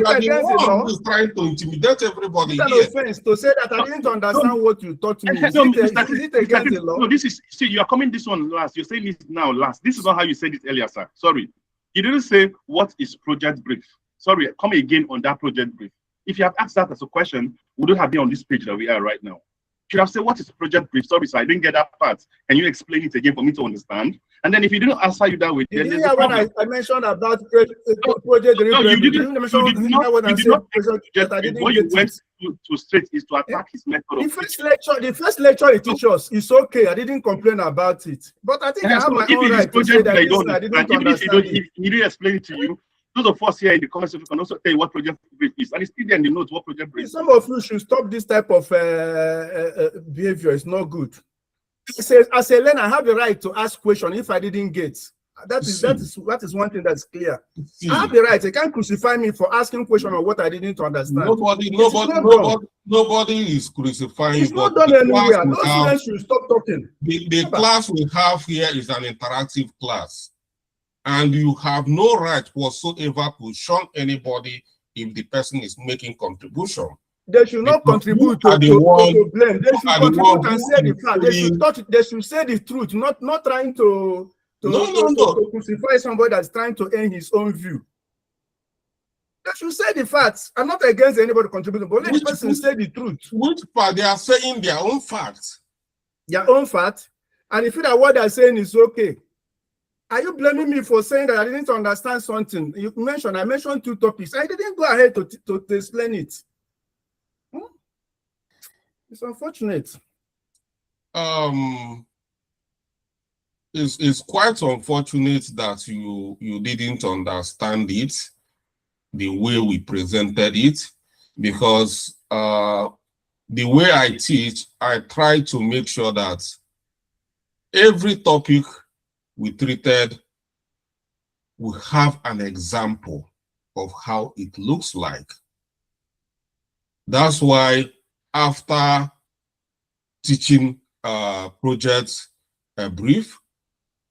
but you are the one who's trying to intimidate everybody. It's an offense to say that I didn't understand what you taught me. Is it against the law? No, this is, see, you are coming this one last. You're saying this now last. This is not how you said it earlier, sir. Sorry. You didn't say what is project brief. Sorry, come again on that project brief. If you have asked that as a question, we don't have been on this page that we are right now. You should have said, what is project brief? Sorry, sir, I didn't get that part. Can you explain it again for me to understand? And then if you didn't answer you that way, then you hear when I mentioned about project brief? No, you didn't mention what you went to straight is to attack his method. The first lecture he teaches us is okay. I didn't complain about it. But I think I have my own right to say that I didn't understand it. He didn't explain it to you. Those of us here in the comments can also tell you what project brief is. And it's still there in the notes what project brief is. Some of you should stop this type of behavior. It's not good. As a learner, I have the right to ask questions if I didn't get. That is one thing that's clear. I have the right. They can't crucify me for asking questions on what I didn't understand. Nobody is crucifying. It's not done anywhere. No students should stop talking. The class we have here is an interactive class. And you have no right whatsoever to shun anybody if the person is making contribution. They should not contribute to blame. They should contribute and say the fact. They should say the truth, not trying to crucify somebody that's trying to earn his own view. They should say the facts. I'm not against anybody contributing, but let the person say the truth. Which part? They are saying their own facts. Their own facts. And if that what they're saying is okay. Are you blaming me for saying that I didn't understand something? I mentioned two topics. I didn't go ahead to explain it. It's unfortunate. It's quite unfortunate that you didn't understand it the way we presented it, because the way I teach, I try to make sure that every topic we treated, we have an example of how it looks like. That's why after teaching projects brief,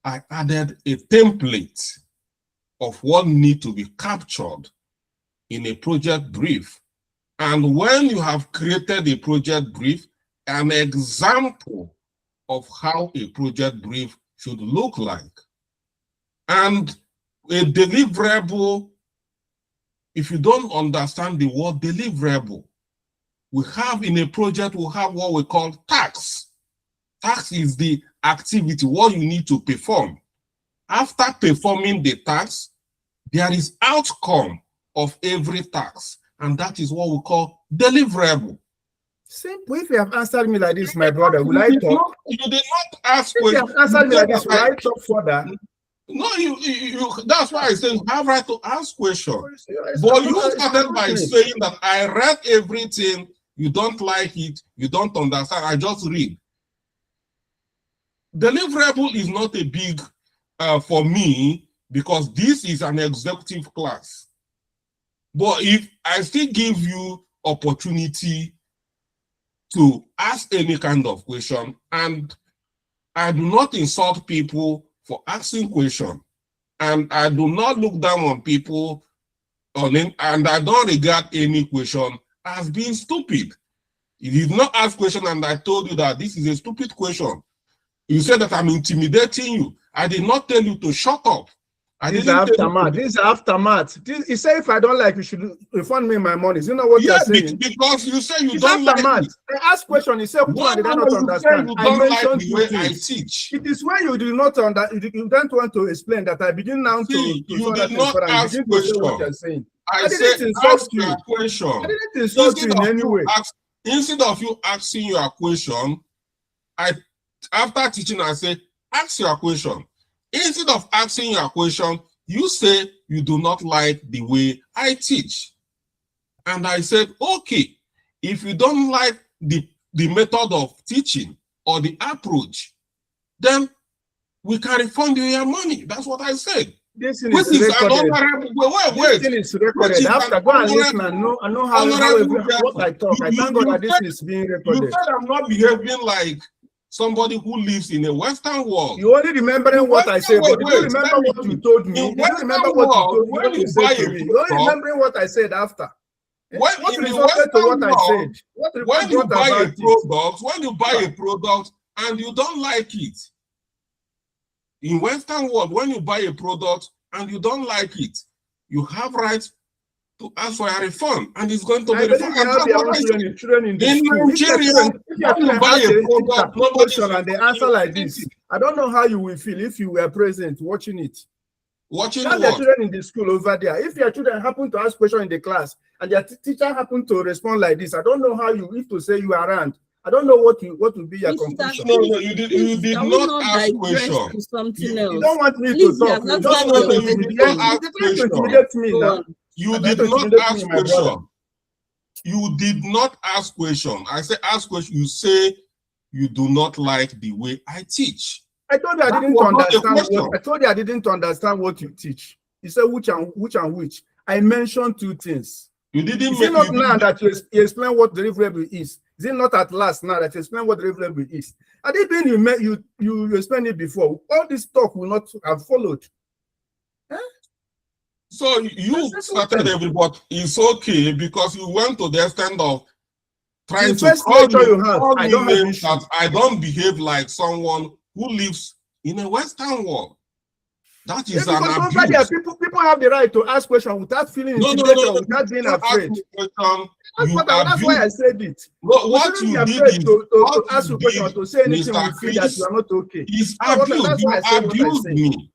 I added a template of what needs to be captured in a project brief. And when you have created a project brief, an example of how a project brief should look like. And a deliverable, if you don't understand the word deliverable, we have in a project, we have what we call tasks. Task is the activity, what you need to perform. After performing the task, there is outcome of every task, and that is what we call deliverable. Simple. If you have answered me like this, my brother, will I talk? You did not ask questions. If you have answered me like this, will I talk further? No, that's why I say you have right to ask questions. But you started by saying that I read everything, you don't like it, you don't understand, I just read. Deliverable is not a big for me, because this is an executive class. But if I still give you opportunity to ask any kind of question, and I do not insult people for asking questions, and I do not look down on people and I don't regard any question as being stupid. You did not ask question and I told you that this is a stupid question. You said that I'm intimidating you. I did not tell you to shut up. This is aftermath. This is aftermath. He said, if I don't like, you should refund me my money. You know what you're saying? Because you say you It's don't like aftermath. it. They ask question. He said, which one did I not understand? You I don't like mentioned the two way I things. teach. It is when you do not you don't want to explain that I begin now See, to you did not ask begin to say what question. you're saying. I didn't said insult ask you. your question. I didn't insult you in any way. Instead of you asking your question, after teaching, I say, ask your question. Instead of asking your question, you say you do not like the way I teach. And I said, okay, if you don't like the method of teaching or the approach, then we can refund you your money. That's what I said. This thing is recorded. Wait. This thing is recorded. After go and listen and know how what I talk. I thank God that this is being recorded. You said I'm not behaving like somebody who lives in a Western world. You only remembering what I said, but you don't remember what you told me. You don't remember what you said to me. You only remembering what I said after. What resulted to what I said? When you buy a product and you don't like it, in Western world, when you buy a product and you don't like it, you have right to ask for a refund, and it's going to be refunded. In Nigeria, when you buy a product, nobody and they answer like this. I don't know how you will feel if you were present watching it. Watching what? Your children in the school over there. If your children happen to ask questions in the class and their teacher happen to respond like this, I don't know how you, if to say you are around. I don't know what will be your conclusion. No, you did not ask questions. Something else. You don't want me to talk. You don't want to intimidate me now. You did not ask question. You did not ask question. I say ask question. You say you do not like the way I teach. I told you I didn't understand. I told you I didn't understand what you teach. You said which and which. I mentioned two things. You didn't. Is it not now that you explain what deliverable is? Is it not at last now that you explain what deliverable is? I didn't you explained it before. All this talk will not have followed. Huh? So you started everybody. It's okay because you went to the extent of trying to call me names that I don't behave like someone who lives in a Western world. That is an abuse. People have the right to ask questions without feeling intimidated, without being afraid. That's why I said it. What you did is to ask you questions, to say anything we feel that you are not okay. It's abuse. You abused me.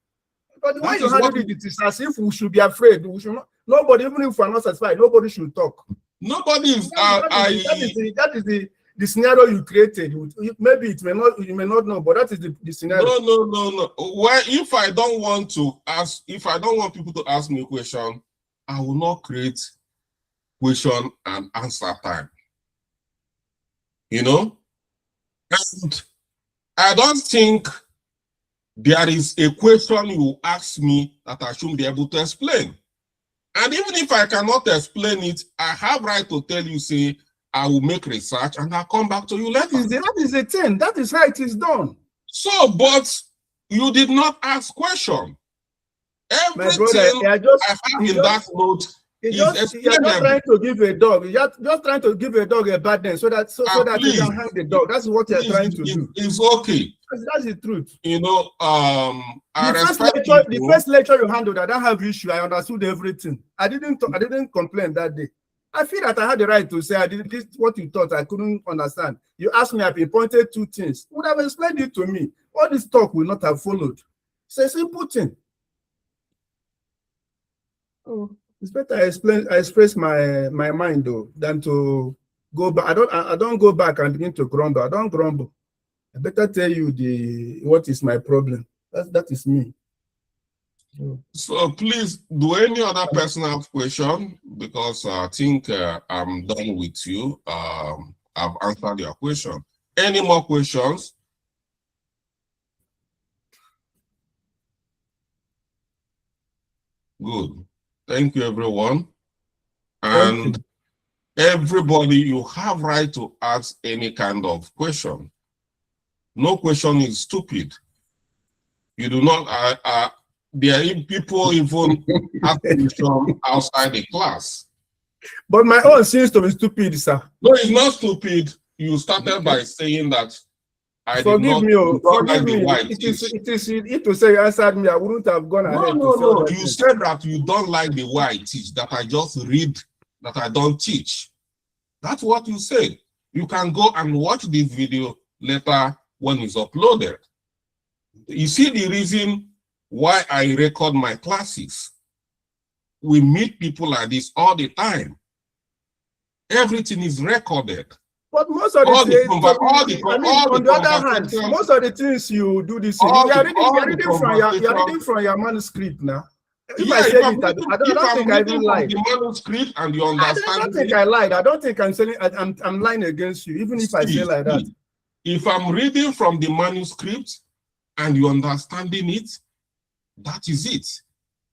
But why you handle it is as if we should be afraid. We should not. Nobody, even if we are not satisfied, nobody should talk. Nobody is. That is the scenario you created. Maybe you may not know, but that is the scenario. No. Well, if I don't want people to ask me a question, I will not create question and answer time. You know? And I don't think there is a question you ask me that I shouldn't be able to explain. And even if I cannot explain it, I have right to tell you, say, I will make research and I'll come back to you later. That is the thing. That is how it is done. So, but you did not ask question. Everything I have in that note is you're just trying to give a dog. You're just trying to give a dog a bad name so that you can hang the dog. That's what you're trying to do. It's okay. That's the truth. You know, the first lecture you handled, I don't have issue. I understood everything. I didn't complain that day. I feel that I had the right to say this what you thought I couldn't understand. You asked me, I pinpointed two things. You would have explained it to me. All this talk will not have followed. It's a simple thing. Oh, it's better I express my mind though than to go back. I don't go back and begin to grumble. I don't grumble. I better tell you what is my problem. That is me. So please, do any other person have question? Because I think I'm done with you. I've answered your question. Any more questions? Good. Thank you, everyone. And everybody, you have right to ask any kind of question. No question is stupid. You do not. There are people even asking from outside the class. But my own seems to be stupid, sir. No, it's not stupid. You started by saying that I did Forgive not, me, you don't like forgive the me. way I It is teach. if to say you answered me, I wouldn't have gone ahead. No. You said that you don't like the way I teach, that I just read, that I don't teach. That's what you said. You can go and watch this video later when it's uploaded. You see the reason why I record my classes. We meet people like this all the time. Everything is recorded. But most of the All the things, conver- all the con- all on the the other hand, conversations- most of the things you do this, you all are the- reading, all you're the reading from your manuscript now. If Yeah, I if say I'm it, I reading- don't if I'm think I even reading from lied. the manuscript and you I understand don't think it, I lied. I don't think I'm saying I'm lying against you, even if I say like that. If I'm reading from the manuscript and you understanding it, that is it.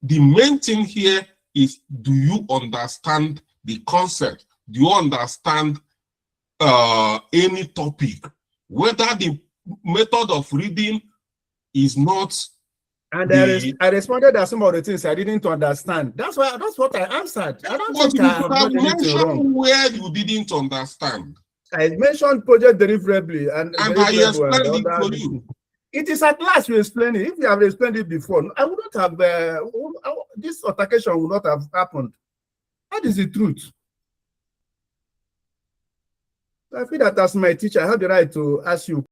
The main thing here is, do you understand the concept? Do you understand any topic? Whether the method of reading is not. And I responded that some of the things I didn't understand. That's what I answered. I don't think I have done anything wrong. Mentioned where you didn't understand. I mentioned project deliverably and I deliverable explained and it other to you. It is at last you explain it. If you have explained it before, I wouldn't have, this altercation would not have happened. That is the truth. I feel that as my teacher, I have the right to ask you